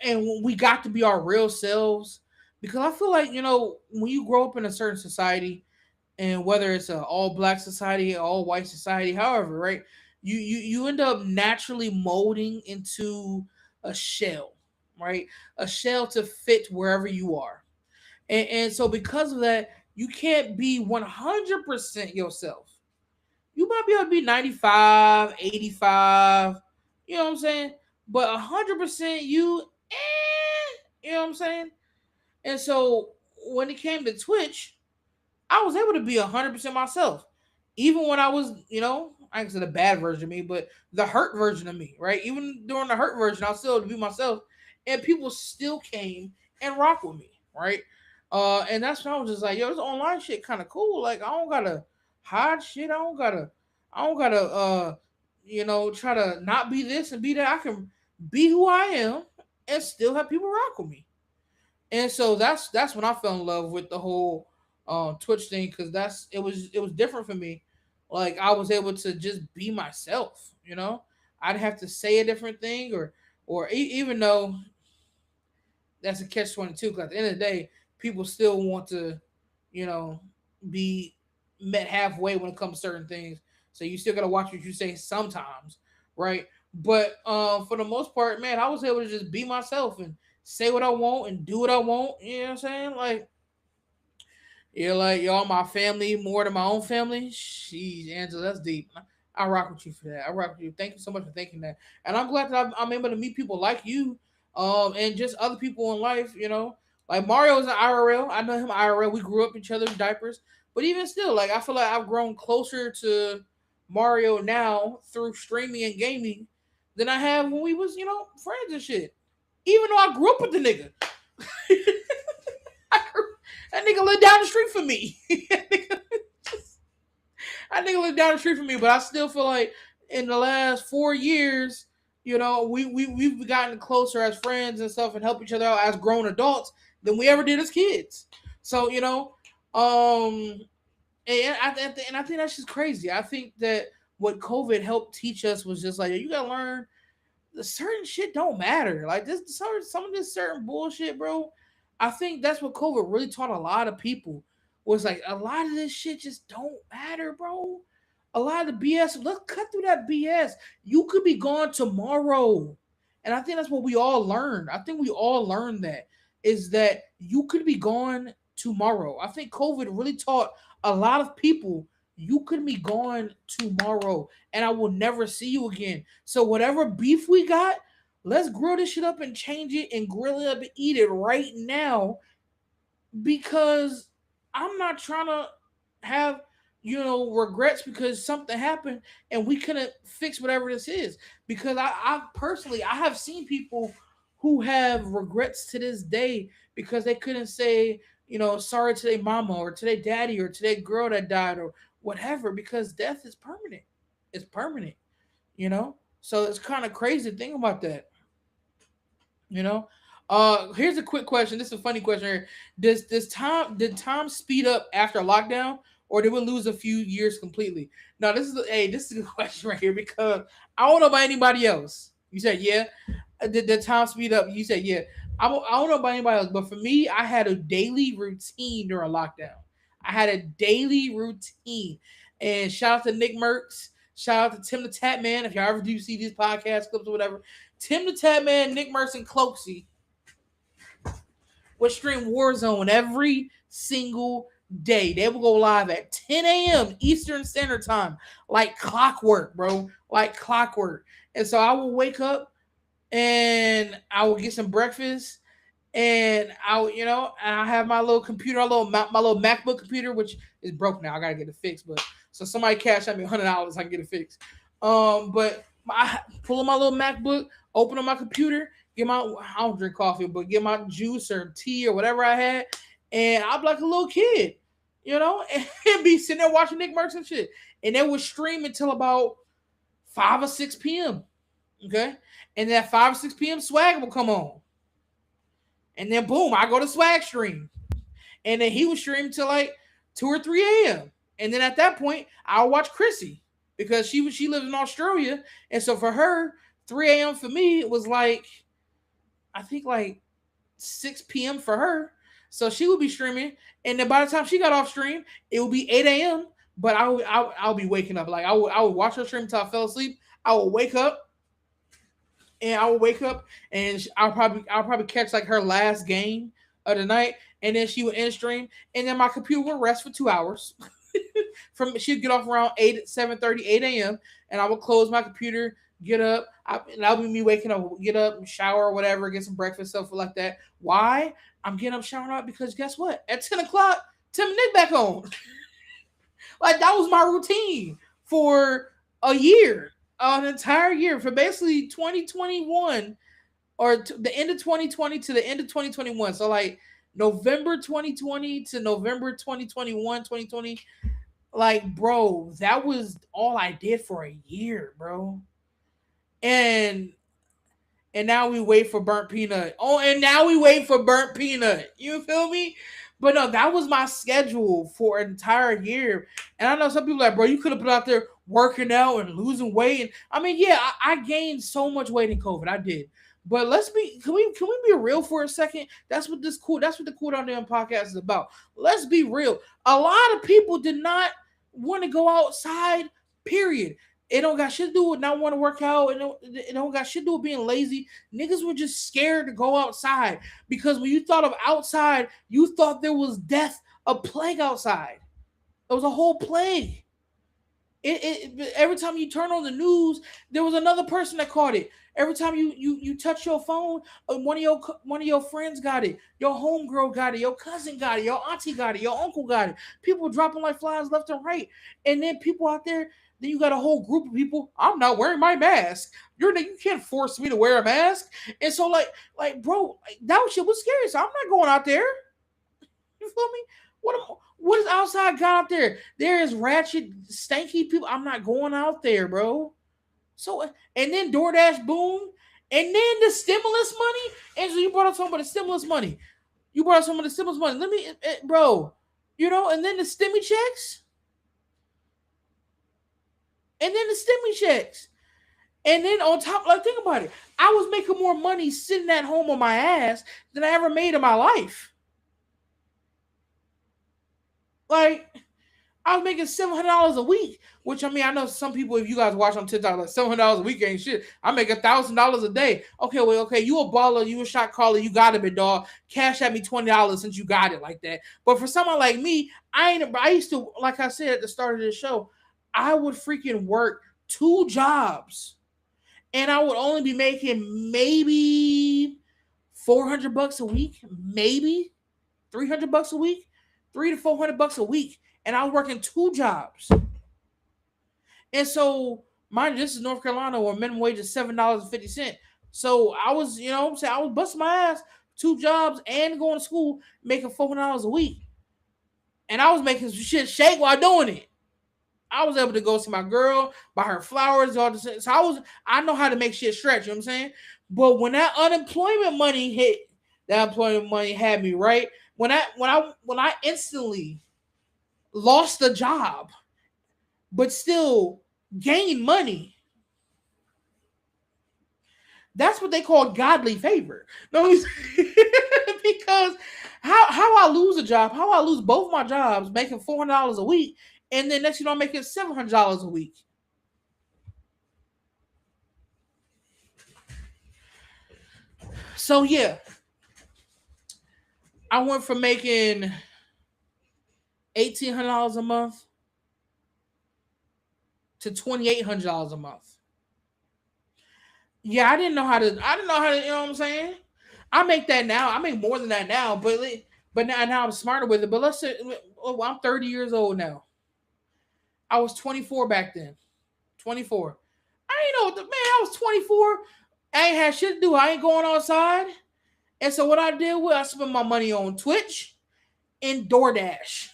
and we got to be our real selves. Because I feel like when you grow up in a certain society, and whether it's an all black society, all white society, however, right? You end up naturally molding into a shell, right? A shell to fit wherever you are, and so because of that, you can't be 100% yourself. You might be able to be 95, 85, you know what I'm saying? But 100% you, you know what I'm saying? And so when it came to Twitch, I was able to be 100% myself. Even when I was, I can say the bad version of me, but the hurt version of me, right? Even during the hurt version, I was still able to be myself. And people still came and rock with me, right? And that's when I was just like, yo, this online shit kind of cool. Like I don't gotta hide shit. I don't gotta try to not be this and be that. I can be who I am and still have people rock with me. And so that's when I fell in love with the whole Twitch thing, because it was different for me. Like I was able to just be myself. I'd have to say a different thing, even though that's a catch-22, because at the end of the day, people still want to, you know, be met halfway when it comes to certain things. So you still gotta watch what you say sometimes, right? But for the most part, man, I was able to just be myself and say what I want and do what I want. You know what I'm saying? Like you're like y'all my family more than my own family. Jeez, Angela, that's deep. I rock with you for that. I rock with you. Thank you so much for thinking that. And I'm glad that I'm able to meet people like you, and just other people in life. Like Mario's an IRL. I know him IRL. We grew up each other's diapers. But even still, like I feel like I've grown closer to Mario now through streaming and gaming than I have when we was, friends and shit. Even though I grew up with the nigga. That nigga lived down the street from me. That nigga lived down the street from me, but I still feel like in the last 4 years, we've gotten closer as friends and stuff and help each other out as grown adults than we ever did as kids. So and I think that's just crazy. I think that what COVID helped teach us was just like you gotta learn the certain shit don't matter. Like this, some of this certain bullshit, bro. I think that's what COVID really taught a lot of people. was like a lot of this shit just don't matter, bro. A lot of the BS, let's cut through that BS. You could be gone tomorrow. And I think that's what we all learned. I think we all learned that is that you could be gone tomorrow. I think COVID really taught a lot of people you could be gone tomorrow and I will never see you again. So whatever beef we got, let's grill this shit up and change it and grill it up and eat it right now because I'm not trying to have regrets because something happened and we couldn't fix whatever this is. Because I personally I have seen people who have regrets to this day because they couldn't say sorry to their mama or to their daddy or to their girl that died or whatever because death is permanent. It's permanent, you know. So it's kind of crazy to think about that. You know. Here's a quick question. This is a funny question here. Did time speed up after lockdown, or did we lose a few years completely? No, this is a good question right here because I don't know about anybody else. You said yeah. Did time speed up? You said yeah. I don't know about anybody else, but for me, I had a daily routine during lockdown. I had a daily routine, and shout out to Nick Merckx. Shout out to Tim the Tap Man. If y'all ever do see these podcast clips or whatever, Tim the Tap Man, Nick Merckx, and Cloaksy would stream Warzone every single day. They would go live at 10 a.m. Eastern Standard Time, like clockwork, bro, like clockwork. And so I would wake up and I would get some breakfast, and I have my little computer, my little MacBook computer, which is broke now. I gotta get it fixed, but so somebody cash at me $100, I can get it fixed. But I pull up my little MacBook, open up my computer, get my I don't drink coffee, but get my juice or tea or whatever I had, and I'd be like a little kid, and be sitting there watching Nick Merckx and shit, and they would stream until about 5 or 6 p.m. Okay, and then at 5 or 6 p.m. Swag will come on, and then boom, I go to Swag stream, and then he would stream till like 2 or 3 a.m. And then at that point, I'll watch Chrissy because she lives in Australia, and so for her, 3 a.m. for me was like I think like 6 p.m. for her. So she would be streaming, and then by the time she got off stream, it would be 8 a.m. But I'll be waking up like I would watch her stream until I fell asleep. I would wake up and I'll probably catch like her last game of the night, and then she would end stream, and then my computer would rest for 2 hours. From she'd get off around 7:30, 8 a.m. and I would close my computer, get up, and that'll be me waking up, get up, shower or whatever, get some breakfast, stuff like that. Why? I'm getting up, showering up because guess what? At 10 o'clock, Tim and Nick back on. Like that was my routine for a year, an entire year, for basically 2021 or the end of 2020 to the end of 2021. So like November 2020 to November 2021, 2020. Like, bro, that was all I did for a year, bro. And now we wait for burnt peanut. Oh, and now we wait for burnt peanut. You feel me? But no, that was my schedule for an entire year. And I know some people are like, bro, you could have put out there working out and losing weight. And I mean, yeah, I gained so much weight in COVID. I did. But can we be real for a second? That's what the Cooldown Den podcast is about. Let's be real. A lot of people did not want to go outside, period. It don't got shit to do with not want to work out. It don't got shit to do with being lazy. Niggas were just scared to go outside because when you thought of outside, you thought there was death, a plague outside. It was a whole plague. Every time you turn on the news, there was another person that caught it. Every time you touch your phone, one of your friends got it. Your homegirl got it. Your cousin got it. Your auntie got it. Your uncle got it. People dropping like flies left and right. And then people out there. Then you got a whole group of people. I'm not wearing my mask. You can't force me to wear a mask. And so bro, that shit was scary. So I'm not going out there. You feel me? What is outside got out there? There is ratchet, stanky people. I'm not going out there, bro. So and then DoorDash boom, and then the stimulus money. And so you brought up something about the stimulus money. You brought up some of the stimulus money. Bro, and then the stimmy checks, and then the stimmy checks, and then on top, like think about it. I was making more money sitting at home on my ass than I ever made in my life. Like I was making $700 a week, which I mean, I know some people, if you guys watch on TikTok, like $700 a week ain't shit. I make $1,000 a day. Okay, well, okay, you a baller, you a shot caller, you got it, big dog. Cash at me $20 since you got it like that. But for someone like me, I ain't. I used to, like I said at the start of this show, I would freaking work two jobs, and I would only be making maybe $400 a week, maybe $300 a week, $300 to $400 a week, and I was working two jobs. And so, mind you, this is North Carolina where minimum wage is $7.50. So I was, what I'm saying, I was busting my ass, two jobs and going to school, making $400 a week, and I was making shit shake while doing it. I was able to go see my girl, buy her flowers, all this. So I know how to make shit stretch. You know what I'm saying? But when that unemployment money hit, that employment money had me right. When I instantly lost the job, but still gained money, that's what they call godly favor. No, because how I lose a job, how I lose both my jobs, making $400 a week, and then next I'm making $700 a week. So yeah, I went from making $1,800 a month to $2,800 a month. Yeah, I didn't know how to. I didn't know how to. You know what I'm saying? I make that now. I make more than that now, but now I'm smarter with it. But let's say, oh, I'm 30 years old now. I was 24 back then. 24. I ain't know what the man. I was 24. I ain't had shit to do. I ain't going outside. And so what I did was I spent my money on Twitch and DoorDash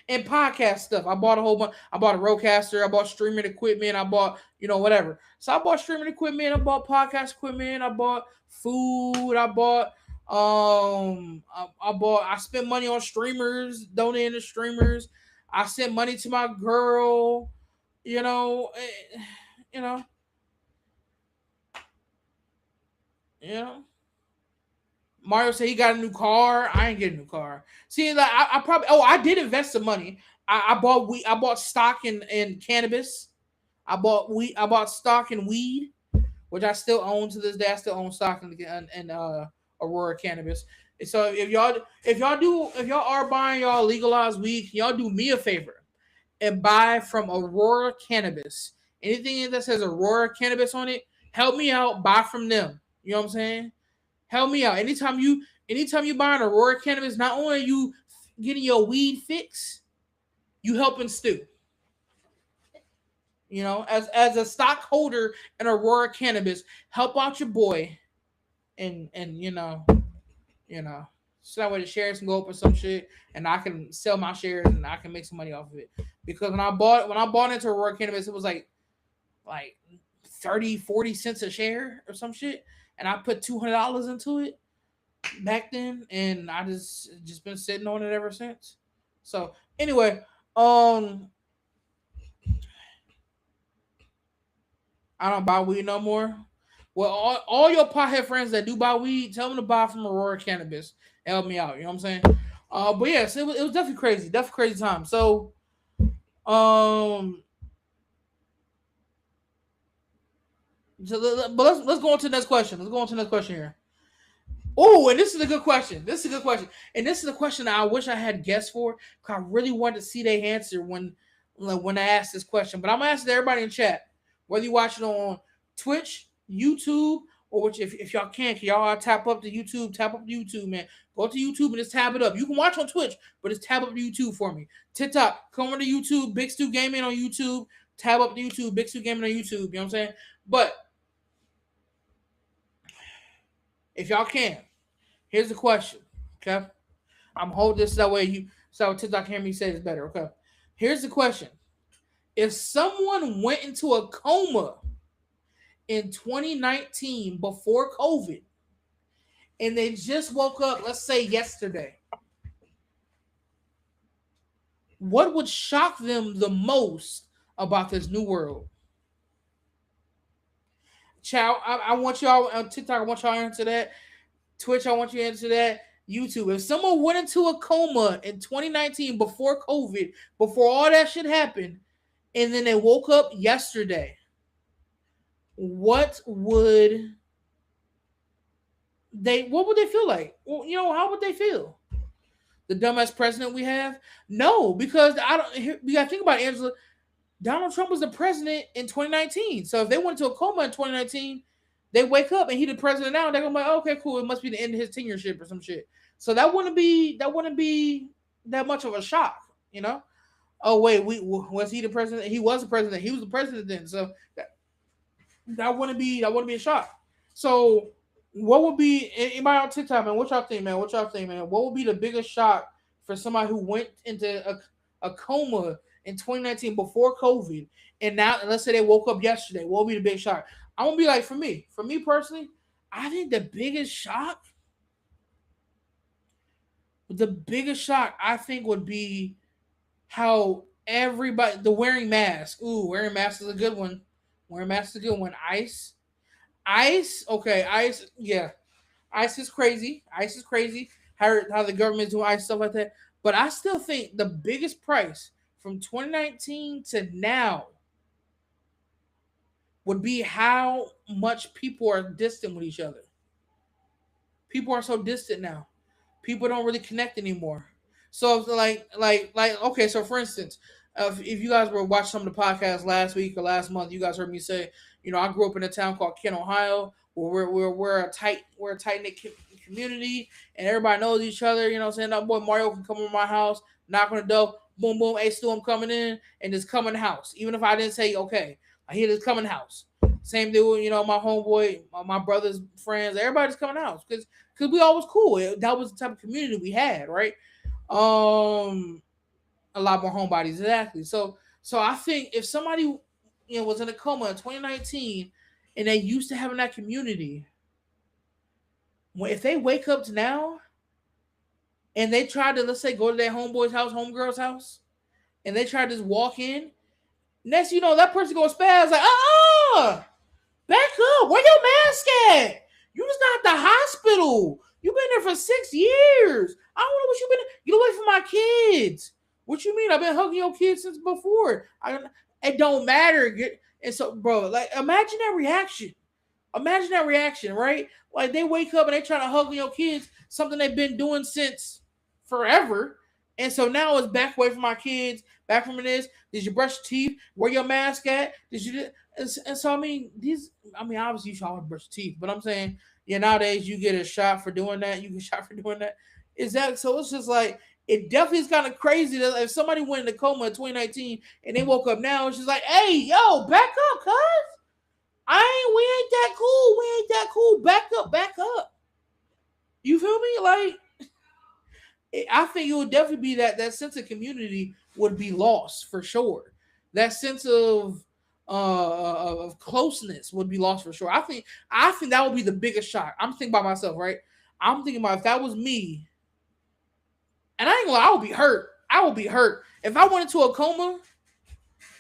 and podcast stuff. I bought a whole bunch. I bought a Rodecaster. I bought streaming equipment. I bought, whatever. So I bought streaming equipment. I bought podcast equipment. I bought food. I bought I spent money on streamers, donating to streamers. I sent money to my girl. You know, eh, you know, you know. Mario said he got a new car. I ain't getting a new car. See, like I probably I did invest some money. I bought weed. I bought stock in cannabis. I bought stock in weed, which I still own to this day. I still own stock in Aurora cannabis. And so if y'all are buying y'all legalized weed, y'all do me a favor and buy from Aurora Cannabis. Anything that says Aurora Cannabis on it, help me out. Buy from them. You know what I'm saying? Help me out. Anytime you buy an Aurora Cannabis, not only are you getting your weed fix, you helping Stu. As a stockholder in Aurora Cannabis, help out your boy, and you know, so that way the shares can go up or some shit, and I can sell my shares and I can make some money off of it. Because when I bought into Aurora Cannabis, it was like 30-40 cents a share or some shit, and I put $200 into it back then, and I just been sitting on it ever since. So anyway, um, I don't buy weed no more. Well, all your pothead friends that do buy weed, tell them to buy from Aurora Cannabis. Help me out. You know what I'm saying? But yes, it was definitely crazy. Definitely crazy time. So, um, but let's go on to the next question. Let's go on to the next question here. Oh, and this is a good question. This is a good question, and this is a question that I wish I had guessed for because I really wanted to see their answer when I asked this question. But I'm gonna ask everybody in chat, whether you watch it on Twitch, YouTube, or which if y'all can y'all tap up to YouTube, man. Go to YouTube and just tab it up. You can watch on Twitch, but just tab up to YouTube for me. TikTok, come over to YouTube, Big Stu Gaming on YouTube. Tab up to YouTube, Big Stu Gaming on YouTube. You know what I'm saying? But if y'all can, here's the question. Okay, I'm holding this that way TikTok hear me say it's better. Okay, here's the question: if someone went into a coma in 2019 before COVID, and they just woke up, let's say yesterday, what would shock them the most about this new world? Chow, I want y'all on TikTok. I want y'all to answer that. Twitch, I want you to answer that. YouTube. If someone went into a coma in 2019 before COVID, before all that shit happened, and then they woke up yesterday, what would what would they feel like? Well, how would they feel? The dumbass president we have? No, because I don't. We got to think about it, Angela. Donald Trump was the president in 2019. So if they went into a coma in 2019, they wake up and he the president now. They're gonna be like, okay, cool. It must be the end of his tenureship or some shit. So that wouldn't be that much of a shock, you know. Oh wait, was he the president? He was the president. He was the president then. So that wouldn't be a shock. So what would be anybody on TikTok, man? What y'all think, man? What y'all think, man? What would be the biggest shock for somebody who went into a coma in 2019 before COVID, and now let's say they woke up yesterday? What would be the big shock? I'm gonna be like, for me personally, I think the biggest shock I think would be how everybody the wearing masks. Ooh, wearing masks is a good one. Wearing masks is a good one. Okay, ice, yeah, ice is crazy. Ice is crazy. How the government's doing ice stuff like that. But I still think the biggest price from 2019 to now would be how much people are distant with each other. People are so distant now. People don't really connect anymore. So okay. So for instance, if you guys were watching some of the podcasts last week or last month, you guys heard me say, I grew up in a town called Kent, Ohio, where we're a tight knit community, and everybody knows each other. You know what I'm saying? That boy Mario can come to my house, knock on the door, boom boom, hey Stu, I'm coming in, and just come in the house. Even if I didn't say okay, I hear this coming in the house. Same thing with my homeboy, my brother's friends, everybody's coming out because we all was cool. That was the type of community we had, right? Um, a lot more homebodies, exactly. So I think if somebody was in a coma in 2019 and they used to having that community, if they wake up to now and they try to, let's say, go to their homeboy's house, homegirl's house, and they try to just walk in, next that person gonna spaz like, back up, where your mask at? You just got at the hospital. You been there for 6 years. I don't know what you been. Get away from my kids. What you mean? I've been hugging your kids since before. It don't matter. And so, bro, like, imagine that reaction. Imagine that reaction, right? Like they wake up and they try to hug your kids, something they've been doing since forever. And so now it's back away from my kids, back from this. Did you brush your teeth? Where your mask at? Did you? And so obviously you should always brush your teeth, but I'm saying, yeah, nowadays you get a shot for doing that. You get shot for doing that. Is that so? It's just like it definitely is kind of crazy that if somebody went in a coma in 2019 and they woke up now, it's just like, hey, yo, back up, cuz. We ain't that cool. We ain't that cool. Back up, back up. You feel me? Like, I think it would definitely be that sense of community would be lost for sure. That sense of closeness would be lost for sure. I think that would be the biggest shock. I'm thinking about myself, right? I'm thinking about if that was me, and I ain't gonna lie, I would be hurt. I would be hurt if I went into a coma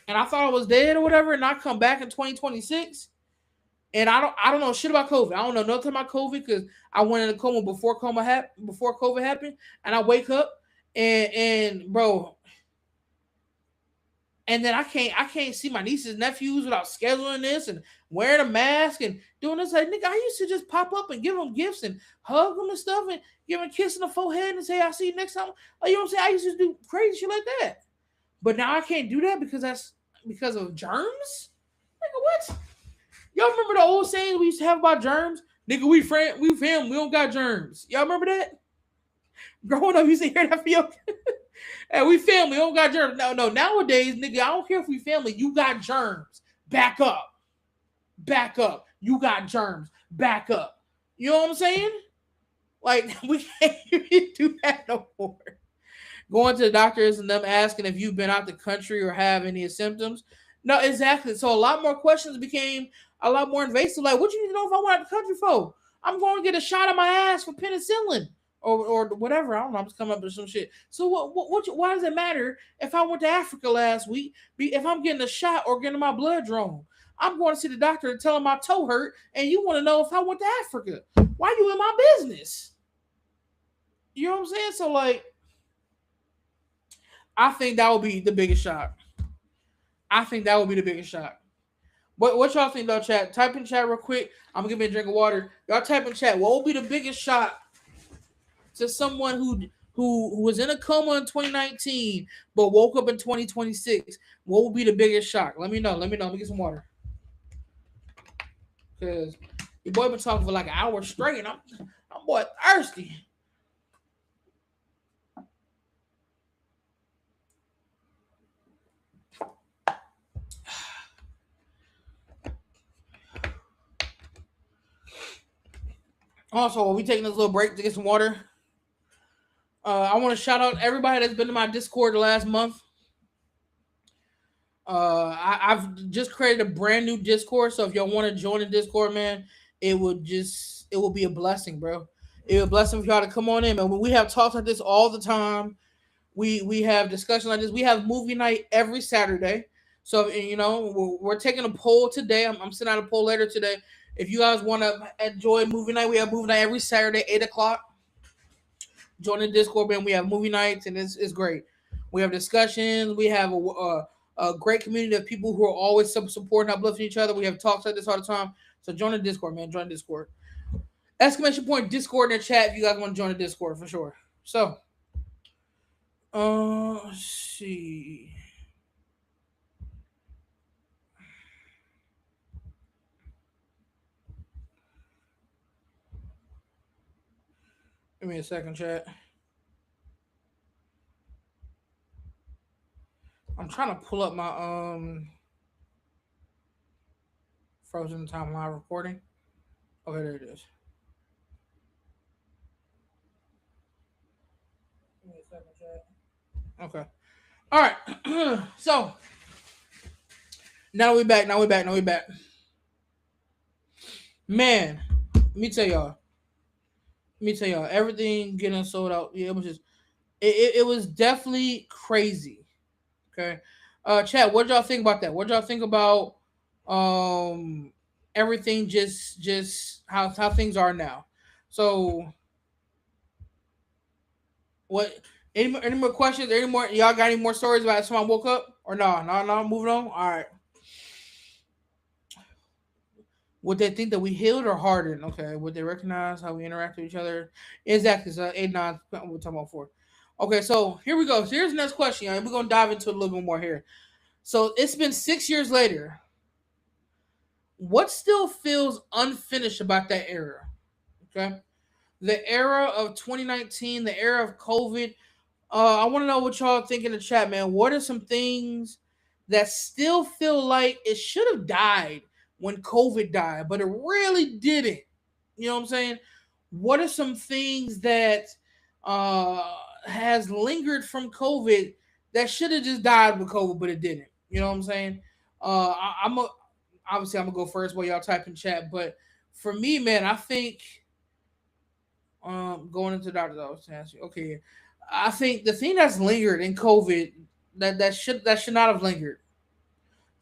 and I thought I was dead or whatever, and I come back in 2026. And I don't know shit about COVID. I don't know nothing about COVID because I went in a coma before COVID happened, and I wake up and bro, and then I can't see my nieces and nephews without scheduling this and wearing a mask and doing this. Like, nigga, I used to just pop up and give them gifts and hug them and stuff and give them a kiss in the forehead and say I'll see you next time. You know what I'm saying? I used to do crazy shit like that, but now I can't do that because of germs. Nigga, what? Y'all remember the old saying we used to have about germs? Nigga, we family, we don't got germs. Y'all remember that? Growing up, you used to hear that for your hey, we family, we don't got germs. No, nowadays, nigga, I don't care if we family, you got germs. Back up. Back up. You got germs. Back up. You know what I'm saying? Like, we can't do that no more. Going to the doctors and them asking if you've been out the country or have any symptoms. No, exactly. So a lot more questions became a lot more invasive. Like, what you need to know if I went out the country for? I'm going to get a shot of my ass for penicillin or whatever. I don't know. I'm just coming up with some shit. So why does it matter if I went to Africa last week? If I'm getting a shot or getting my blood drawn, I'm going to see the doctor and tell him my toe hurt, and you want to know if I went to Africa? Why you in my business? You know what I'm saying? So like, I think that would be the biggest shock. I think that would be the biggest shock. What y'all think though, chat? Type in chat real quick. I'm gonna give me a drink of water. Y'all type in chat. What will be the biggest shock to someone who was in a coma in 2019 but woke up in 2026? What will be the biggest shock? Let me know. Let me know. Let me get some water. Cause your boy been talking for like an hour straight, and I'm boy thirsty. Also, we taking this little break to get some water. I want to shout out everybody that's been to my Discord the last month. I've just created a brand new Discord, so if y'all want to join the Discord, man, it would be a blessing, bro. It would be a blessing for y'all to come on in, man. We have talks like this all the time. We have discussions like this. We have movie night every Saturday. So you know we're taking a poll today. I'm sending out a poll later today. If you guys want to enjoy movie night, we have movie night every Saturday, 8 o'clock. Join the Discord, man. We have movie nights, and it's great. We have discussions. We have a great community of people who are always supporting, uplifting each other. We have talks like this all the time. So join the Discord, man. Join the Discord. Exclamation point Discord in the chat if you guys want to join the Discord for sure. So, let's see. Give me a second, chat. I'm trying to pull up my Frozen Timeline recording. Okay, there it is. Give me a second, chat. Okay. All right. So now we back. Now we back. Now we back. Man, let me tell y'all. Let me tell y'all. Everything getting sold out. Yeah, it was just. It was definitely crazy. Okay. Chat. What y'all think about that? What y'all think about everything? Just how things are now. So what? Any more questions? Any more? Y'all got any more stories about someone woke up or no? No. Moving on. All right. Would they think that we healed or hardened? Okay. Would they recognize how we interact with each other? Exactly. So 8, 9. We're talking about 4. Okay. So here we go. So here's the next question. We're gonna dive into it a little bit more here. So it's been 6 years later. What still feels unfinished about that era? Okay. The era of 2019, the era of COVID. I want to know what y'all think in the chat, man. What are some things that still feel like it should have died when COVID died, but it really didn't? You know what I'm saying? What are some things that has lingered from COVID that should have just died with COVID, but it didn't? You know what I'm saying? Obviously I'm gonna go first while y'all type in chat, but for me, man, I think going into the doctor's office. Okay, I think the thing that's lingered in COVID that should not have lingered.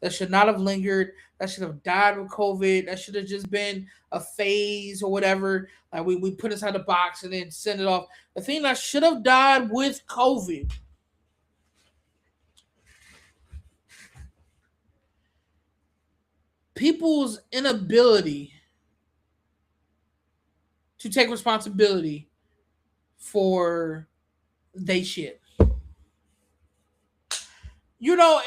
That should not have lingered. That should have died with COVID. That should have just been a phase or whatever. Like we put inside the box and then send it off. The thing that should have died with COVID. People's inability to take responsibility for they shit. You know,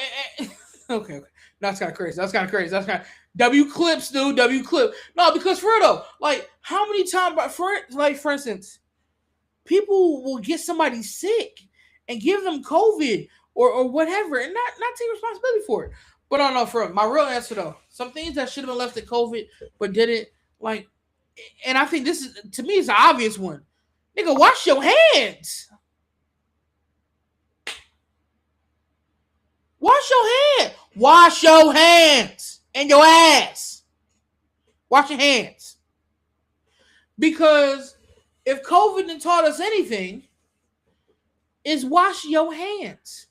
okay. That's kind of crazy. That's kind of crazy. That's kind of W clips, dude. W clip. No, because for real though, like how many times, for instance, people will get somebody sick and give them COVID or whatever, and not take responsibility for it. But I don't know, for real, my real answer though, some things that should have been left to COVID but didn't, like, and I think this is to me it's an obvious one. Nigga, wash your hands. Wash your hands. Wash your hands and your ass. Wash your hands. Because if COVID didn't taught us anything, is wash your hands.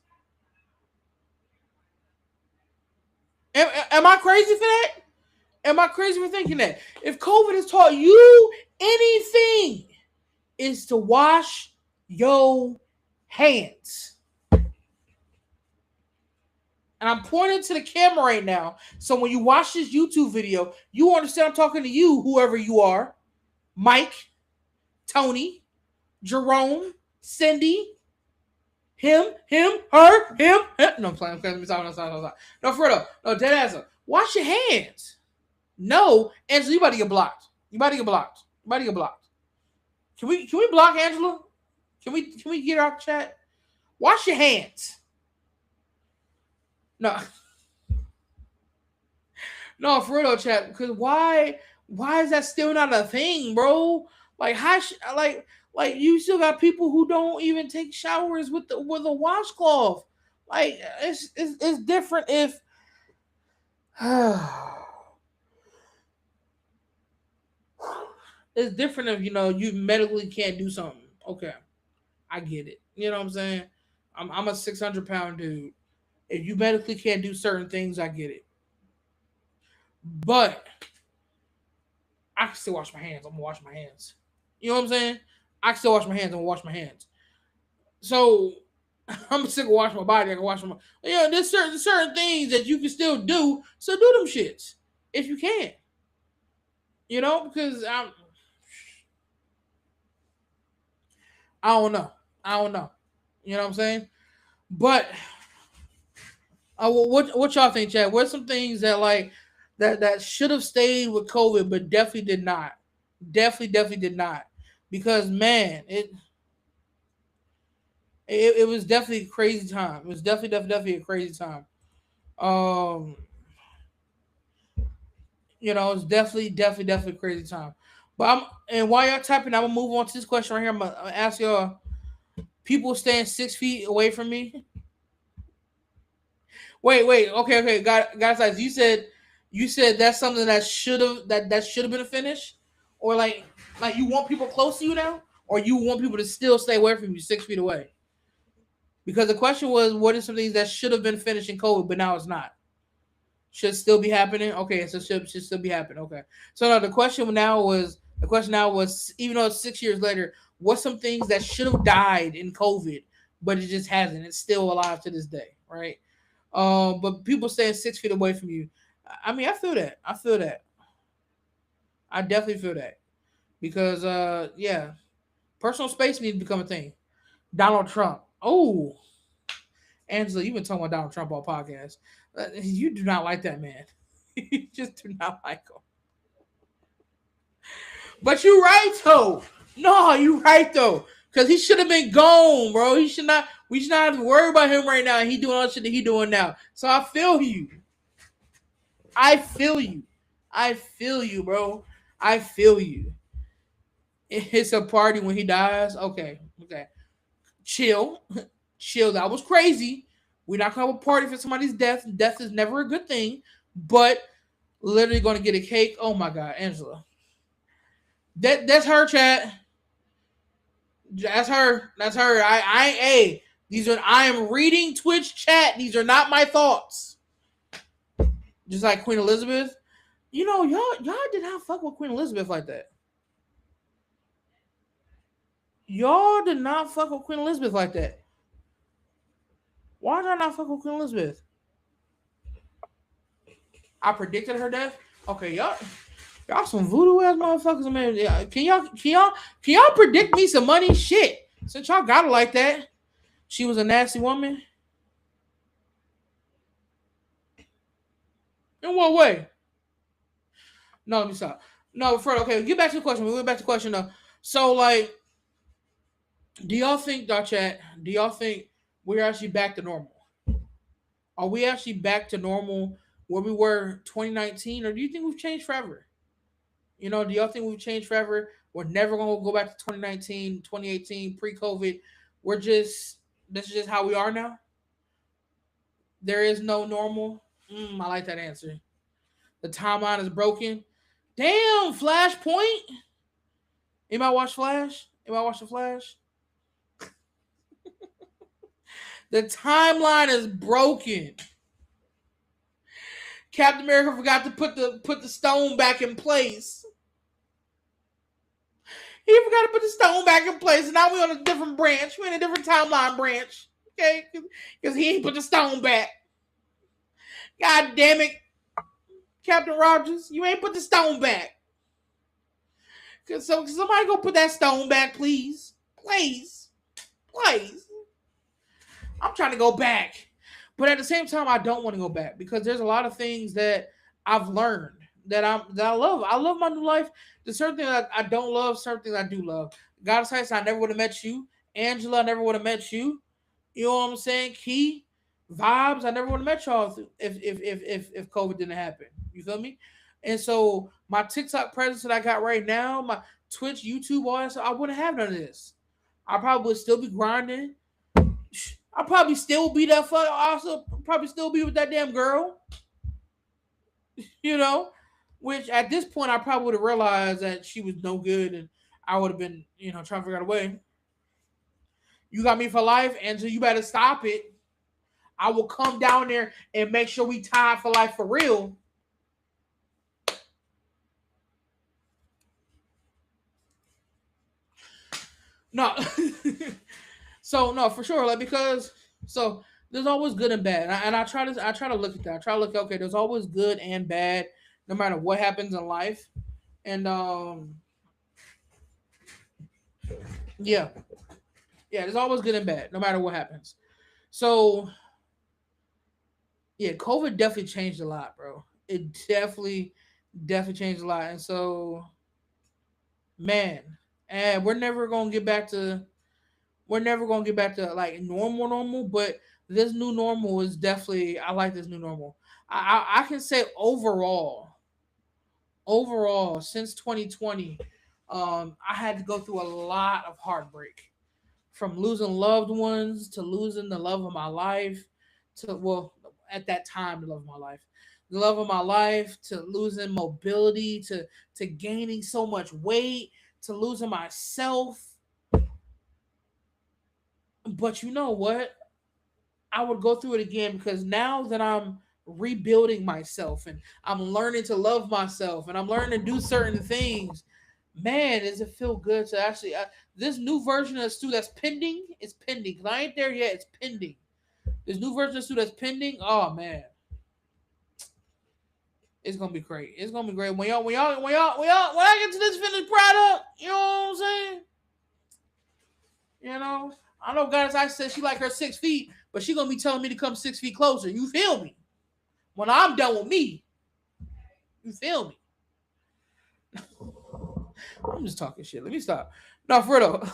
Am I crazy for that? Am I crazy for thinking that? If COVID has taught you anything, is to wash your hands. And I'm pointing to the camera right now. So when you watch this YouTube video, you understand I'm talking to you, whoever you are. Mike, Tony, Jerome, Cindy, her. No, I'm playing. No, for real. No, dead ass. Wash your hands. No, Angela, you about to get blocked. You about to get blocked. You about to get blocked. Can we block Angela? Can we get our chat? Wash your hands. No. No, for real, chat. Because why is that still not a thing, bro? Like like you still got people who don't even take showers with a washcloth. Like it's different if it's different if you medically can't do something. Okay, I get it. You know what I'm saying? I'm a 600-pound dude. If you medically can't do certain things, I get it. But I can still wash my hands. I'm gonna wash my hands. You know what I'm saying? I can still wash my hands. I'm gonna wash my hands. So I'm sick of washing my body. I can wash my. There's certain things that you can still do. So do them shits if you can. Because I don't know. I don't know. You know what I'm saying? But what y'all think, Chad? What's some things that that should have stayed with COVID, but definitely did not. Definitely did not. Because man, it was definitely a crazy time. It was definitely a crazy time. Um, it's definitely a crazy time. But and while y'all typing, I'm gonna move on to this question right here. I'm gonna ask y'all: people staying 6 feet away from me. Wait. Okay. Guys, you said that's something that should have been a finish, or like you want people close to you now, or you want people to still stay away from you 6 feet away. Because the question was, what are some things that should have been finished in COVID, but now it's not? Should still be happening. Okay, so should still be happening. Okay, so now the question now was even though it's 6 years later, what's some things that should have died in COVID, but it just hasn't? It's still alive to this day, right? But people staying 6 feet away from you. I mean, I feel that. I definitely feel that because yeah, personal space needs to become a thing. Donald Trump. Oh, Angela, you've been talking about Donald Trump all podcast. You do not like that man. You just do not like him. But you right though. No, you right though. Cause he should have been gone, bro. He should not. We should not have to worry about him right now. He doing all the shit that he doing now. So I feel you. I feel you. I feel you, bro. I feel you. It's a party when he dies. Okay. Chill. Chill. That was crazy. We're not gonna have a party for somebody's death. Death is never a good thing. But literally gonna get a cake. Oh my god, Angela. That's her, chat. That's her. That's her. Hey, I am reading Twitch chat. These are not my thoughts. Just like Queen Elizabeth. Y'all did not fuck with Queen Elizabeth like that. Y'all did not fuck with Queen Elizabeth like that. Why did I not fuck with Queen Elizabeth? I predicted her death. Okay, y'all some voodoo ass motherfuckers, man. Yeah, can y'all predict me some money? Shit. Since y'all got it like that. She was a nasty woman. In what way? No, let me stop. No, Fred. Okay, get back to the question. We went back to the question though. So, do y'all think, chat? Do y'all think we're actually back to normal? Are we actually back to normal where we were 2019, or do you think we've changed forever? Do y'all think we've changed forever? We're never gonna go back to 2019, 2018, pre-COVID. This is just how we are now. There is no normal. I like that answer. The timeline is broken. Damn, Flashpoint. Anybody watch Flash? Anybody watch the Flash? The timeline is broken. Captain America forgot to put the stone back in place. He forgot to put the stone back in place, and now we on a different branch. We in a different timeline branch. Okay, because he ain't put the stone back. God damn it, Captain Rogers, you ain't put the stone back. So somebody go put that stone back, please, please, please. I'm trying to go back, but at the same time, I don't want to go back because there's a lot of things that I've learned that I love. I love my new life. There's certain things I don't love, certain things I do love. God says I never would have met you. Angela, I never would have met you. You know what I'm saying? Key, vibes, I never would have met y'all if COVID didn't happen. You feel me? And so my TikTok presence that I got right now, my Twitch, YouTube, all that stuff, I wouldn't have none of this. I probably would still be grinding. I probably still be that fuck. I also probably still be with that damn girl. You know, which at this point I probably would have realized that she was no good, and I would have been, trying to figure out a way. You got me for life, and so you better stop it. I will come down there and make sure we tied for life for real. No. So no, for sure, like because so there's always good and bad, and I try to look at that. I try to look okay. There's always good and bad, no matter what happens in life, and yeah, yeah. There's always good and bad, no matter what happens. So yeah, COVID definitely changed a lot, bro. It definitely changed a lot, and so man, and we're never gonna get back to like normal, but this new normal is definitely I like this new normal. I can say overall since 2020, I had to go through a lot of heartbreak from losing loved ones to losing the love of my life to well at that time the love of my life the love of my life to losing mobility to gaining so much weight to losing myself. But you know what, I would go through it again because now that I'm rebuilding myself and I'm learning to love myself and I'm learning to do certain things, man, does it feel good to actually this new version of Stu that's pending is pending. Cause I ain't there yet. It's pending. This new version of Stu that's pending. Oh man, it's gonna be great. It's gonna be great when I get to this finished product. You know what I'm saying? You know, I know guys. I said she like her 6 feet, but she gonna be telling me to come 6 feet closer. You feel me? When I'm done with me, you feel me? I'm just talking shit. Let me stop. No, for real.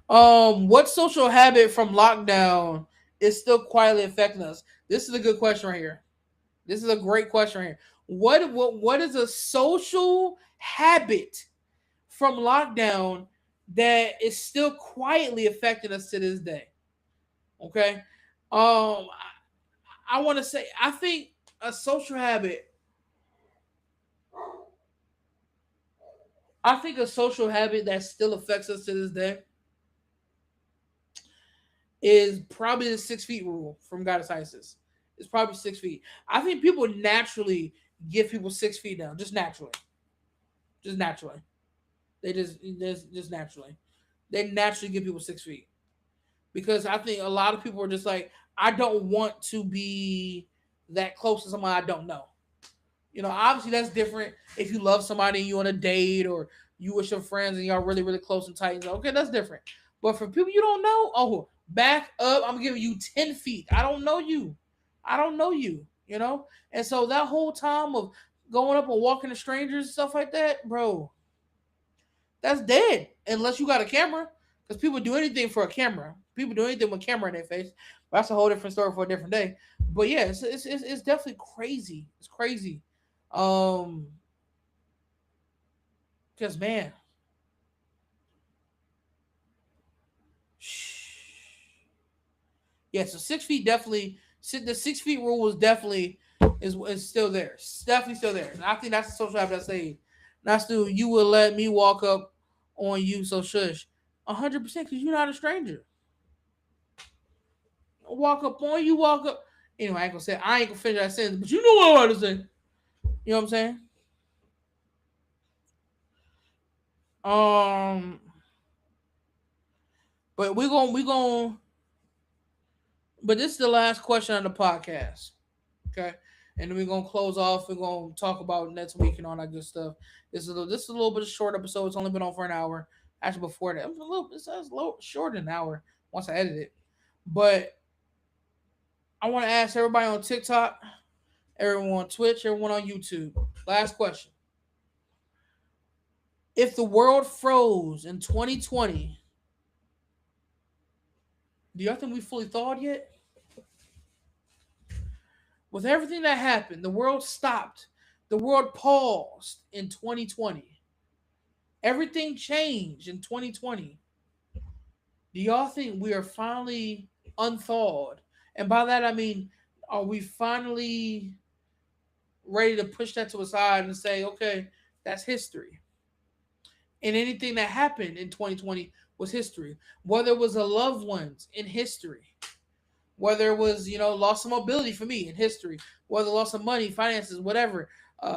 What social habit from lockdown is still quietly affecting us? This is a good question right here. This is a great question right here. What is a social habit from lockdown that is still quietly affecting us to this day? Okay. I want to say I think a social habit. I think a social habit that still affects us to this day is probably the 6 feet rule from Goddess Isis. It's probably 6 feet. I think people naturally give people 6 feet now, just naturally. They just naturally. They naturally give people 6 feet because I think a lot of people are just like, I don't want to be that close to somebody I don't know. Obviously that's different if you love somebody and you on a date or you with your friends and y'all really, really close and tight. Okay, that's different. But for people you don't know, oh, back up. I'm giving you 10 feet. I don't know you. I don't know you, And so that whole time of going up and walking to strangers and stuff like that, bro, that's dead. Unless you got a camera. Because people do anything for a camera. People do anything with a camera in their face. But that's a whole different story for a different day. But yeah, it's definitely crazy. It's crazy. Um, because man, yeah. So 6 feet definitely. The 6 feet rule was definitely is still there. It's definitely still there. And I think that's the social habit I say. That's the you will let me walk up on you. So shush, 100% because you're not a stranger. Walk up on you. Walk up. Anyway, I ain't gonna finish that sentence, but you know what I want to say. You know what I'm saying? Um, but we going but this is the last question on the podcast. Okay. And then we're gonna close off. We're gonna talk about next week and all that good stuff. This is a little bit of short episode. It's only been on for an hour. Actually, before that, it was a little. It's a little short than an hour once I edit it. But I want to ask everybody on TikTok, everyone on Twitch, everyone on YouTube. Last question: if the world froze in 2020, do y'all think we fully thawed yet? With everything that happened, the world stopped. The world paused in 2020. Everything changed in 2020. Do y'all think we are finally unthawed? And by that I mean, are we finally ready to push that to a side and say, okay, that's history? And anything that happened in 2020 was history. Whether it was a loved ones in history, whether it was, loss of mobility for me in history, whether loss of money, finances, whatever,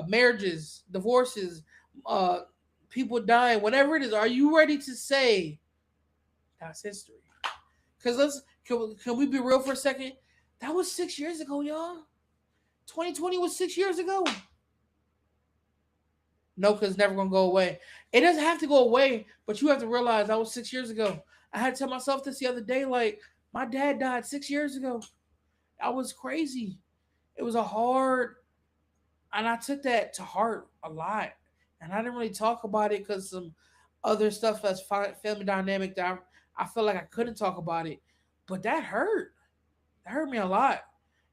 marriages, divorces, uh, people dying, whatever it is, are you ready to say that's history? Because can we be real for a second? That was 6 years ago, y'all. 2020 was 6 years ago. No, because it's never gonna go away. It doesn't have to go away, but you have to realize that was 6 years ago. I had to tell myself this the other day, like my dad died 6 years ago. I was crazy. It was a hard, and I took that to heart a lot. And I didn't really talk about it because some other stuff that's family dynamic that I felt like I couldn't talk about it. But that hurt. That hurt me a lot.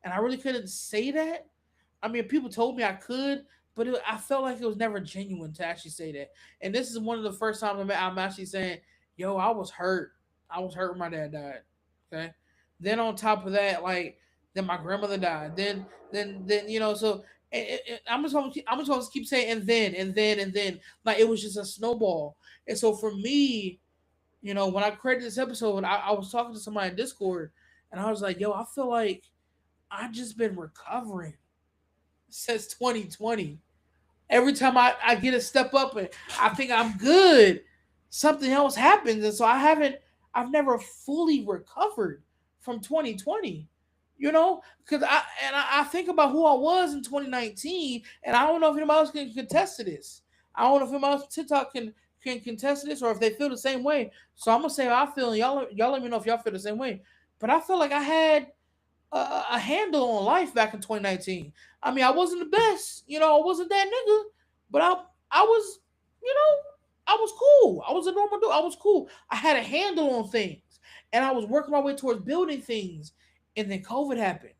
And I really couldn't say that. I mean, people told me I could, but I felt like it was never genuine to actually say that. And this is one of the first times I'm actually saying, yo, I was hurt. I was hurt when my dad died. Okay. Then on top of that, like, then my grandmother died. Then so I'm just gonna keep saying and then like it was just a snowball. And so for me, when I created this episode, I was talking to somebody in Discord, and I was like, yo, I feel like I've just been recovering since 2020. Every time I get a step up and I think I'm good, something else happens. And so I've never fully recovered from 2020. Because I think about who I was in 2019, and I don't know if anybody else can contest to this. I don't know if anybody else on TikTok can contest to this or if they feel the same way. So I'm gonna say how I feel, and y'all let me know if y'all feel the same way. But I feel like I had a handle on life back in 2019. I mean, I wasn't the best, I wasn't that nigga, but I was, you know, I was cool. I was a normal dude. I was cool. I had a handle on things, and I was working my way towards building things. And then COVID happened,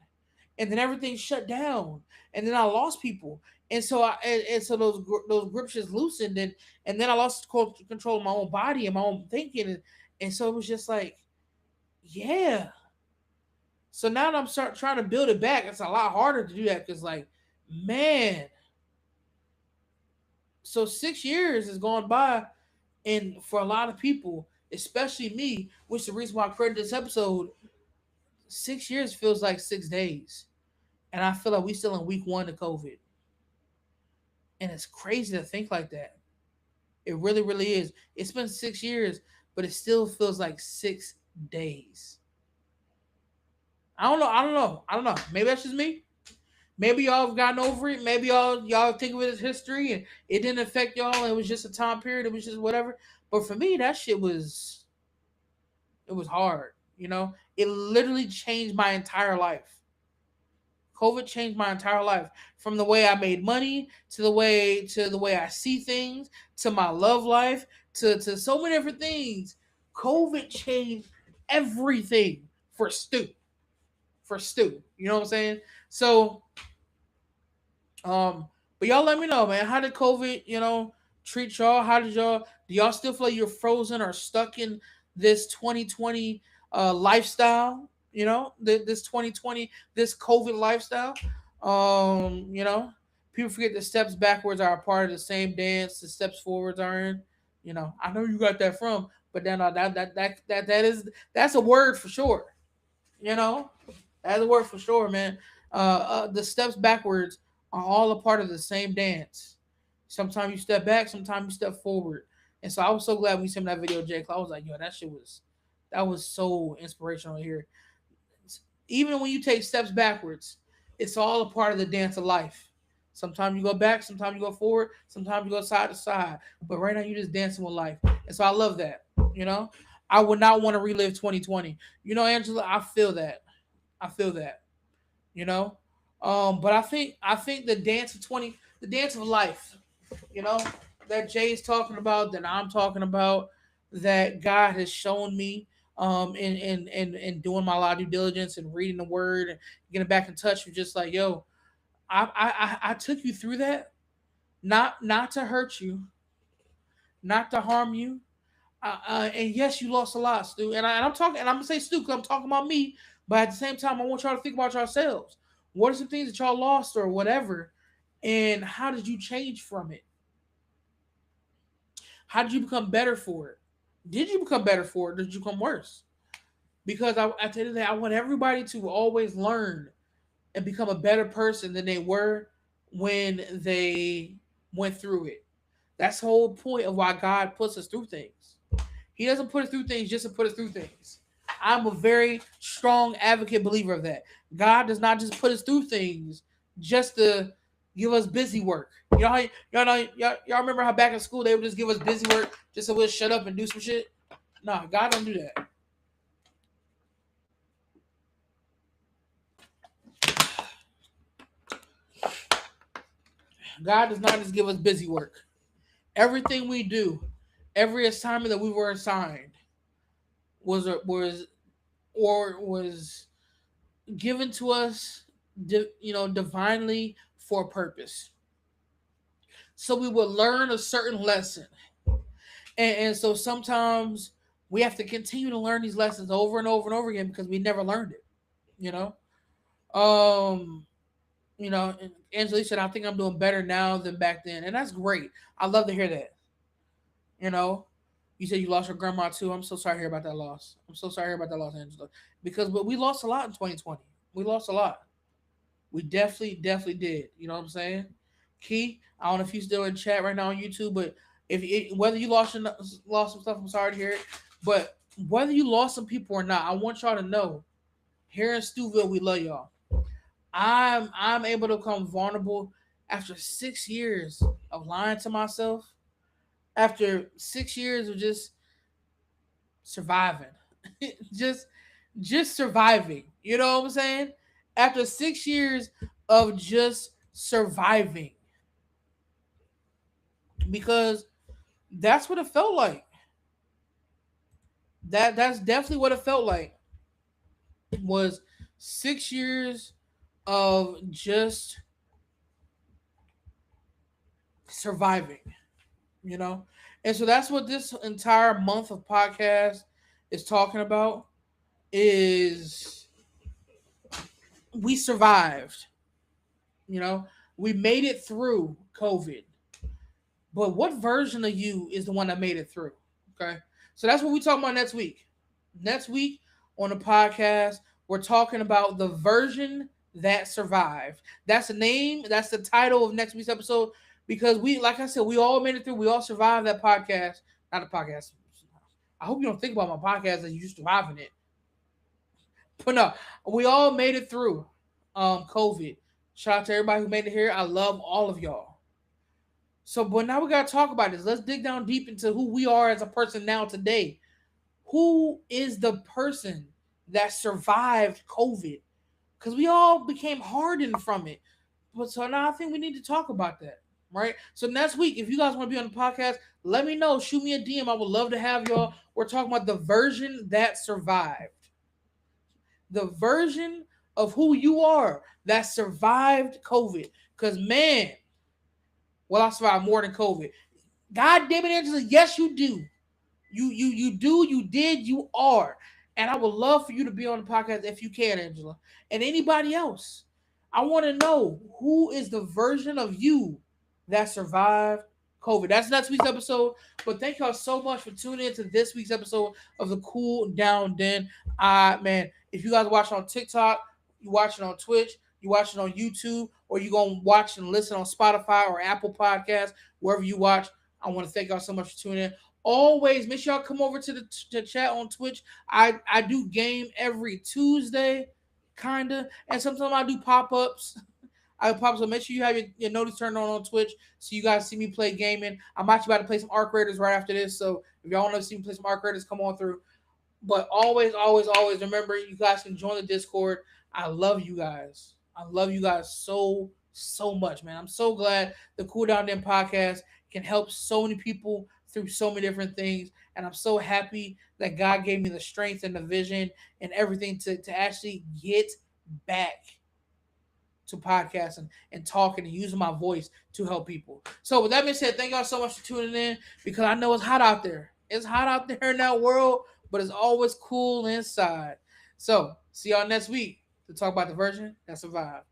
and then everything shut down, and then I lost people, and so so those grips just loosened, and then I lost control of my own body and my own thinking, and so it was just like, yeah. So now that I'm trying to build it back, it's a lot harder to do that because, like, man, so 6 years has gone by, and for a lot of people, especially me, which is the reason why I created this episode, 6 years feels like 6 days, and I feel like we still in week one of COVID, and it's crazy to think like that. It really, really is. It's been 6 years, but it still feels like 6 days. I don't know. I don't know. I don't know. Maybe that's just me. Maybe y'all have gotten over it. Maybe y'all think of it as history and it didn't affect y'all. It was just a time period. It was just whatever. But for me, that shit was hard. It literally changed my entire life. COVID changed my entire life, from the way I made money to the way I see things, to my love life, to so many different things. COVID changed everything for Stu. For Stu. You know what I'm saying? So but y'all let me know, man. How did COVID, treat y'all? How did y'all do y'all still feel like you're frozen or stuck in this 2020 lifestyle? This 2020, this COVID lifestyle. People forget the steps backwards are a part of the same dance, the steps forwards are in. I know you got that from, but then that's a word for sure. You know, that's a word for sure, man. The steps backwards are all a part of the same dance. Sometimes you step back, sometimes you step forward. And so I was so glad we sent that video, Jay. 'Cause I was like, yo, that was so inspirational to hear. Even when you take steps backwards, it's all a part of the dance of life. Sometimes you go back, sometimes you go forward, sometimes you go side to side. But right now you're just dancing with life. And so I love that. You know? I would not want to relive 2020. You know, Angela, I feel that. I feel that. You know? But I think the dance of life, you know, that Jay's talking about, that I'm talking about, that God has shown me in doing my lot of due diligence and reading the word and getting back in touch with just like, yo, I took you through that, not to hurt you, not to harm you. And yes, you lost a lot, Stu. And I'm talking, and I'm gonna say Stu because I'm talking about me. But at the same time, I want y'all to think about yourselves. What are some things that y'all lost or whatever, and how did you change from it? How did you become better for it? Did you become better for it? Or did you become worse? Because at the end of the day, I want everybody to always learn and become a better person than they were when they went through it. That's the whole point of why God puts us through things. He doesn't put us through things just to put us through things. I'm a very strong advocate believer of that. God does not just put us through things just to give us busy work. You know how y'all remember how back in school they would just give us busy work just so we'll shut up and do some shit? Nah, God don't do that. God does not just give us busy work. Everything we do, every assignment that we were assigned was or was given to us, divinely for a purpose. So we would learn a certain lesson, and so sometimes we have to continue to learn these lessons over and over and over again because we never learned it. You know, um, and Angela said, "I think I'm doing better now than back then," and that's great. I love to hear that. You know, you said you lost your grandma too. I'm so sorry to hear about that loss. I'm so sorry to hear about that loss, Angela, because but we lost a lot in 2020. We lost a lot. We definitely did. You know what I'm saying? Key, I don't know if you're still in chat right now on YouTube, but whether you lost some stuff, I'm sorry to hear it. But whether you lost some people or not, I want y'all to know here in Stewville, we love y'all. I'm able to become vulnerable after 6 years of lying to myself, after 6 years of just surviving, just just surviving. You know what I'm saying? After 6 years of just surviving, because that's what it felt like. That's definitely what it felt like. Was 6 years of just surviving. You know, and so that's what this entire month of podcast is talking about. Is we survived. You know, we made it through COVID. But what version of you is the one that made it through? Okay. So that's what we talk about next week. Next week on the podcast, we're talking about the version that survived. That's the name, that's the title of next week's episode. Because like I said, we all made it through. We all survived that podcast. Not the podcast. I hope you don't think about my podcast as you surviving it. But no, we all made it through COVID. Shout out to everybody who made it here. I love all of y'all. So, but now we gotta talk about this. Let's dig down deep into who we are as a person now today. Who is the person that survived COVID? Because we all became hardened from it. But so now I think we need to talk about that, right? So next week, if you guys want to be on the podcast, let me know. Shoot me a DM. I would love to have y'all. We're talking about the version that survived. The version of who you are that survived COVID. Because man, well, I survived more than COVID. God damn it, Angela. Yes, you do. You do, you did, you are. And I would love for you to be on the podcast if you can, Angela. And anybody else. I want to know who is the version of you that survived COVID. That's next week's episode. But thank y'all so much for tuning in to this week's episode of the Cool Down Den. Man, if you guys are watching on TikTok, you watching on Twitch, you watching on YouTube, or you gonna watch and listen on Spotify or Apple Podcasts, wherever you watch. I want to thank y'all so much for tuning in. Always make sure y'all come over to the chat on Twitch. I do game every Tuesday, kinda, and sometimes I do pop ups. I pop so make sure you have your notice turned on Twitch so you guys see me play gaming. I'm actually about to play some Arc Raiders right after this, so if y'all want to see me play some Arc Raiders, come on through. But always, always, always remember you guys can join the Discord. I love you guys. I love you guys so, so much, man. I'm so glad the Cooldown Den podcast can help so many people through so many different things. And I'm so happy that God gave me the strength and the vision and everything to actually get back to podcasting and talking and using my voice to help people. So with that being said, thank y'all so much for tuning in because I know it's hot out there. It's hot out there in that world, but it's always cool inside. So see y'all next week to talk about the version that survived.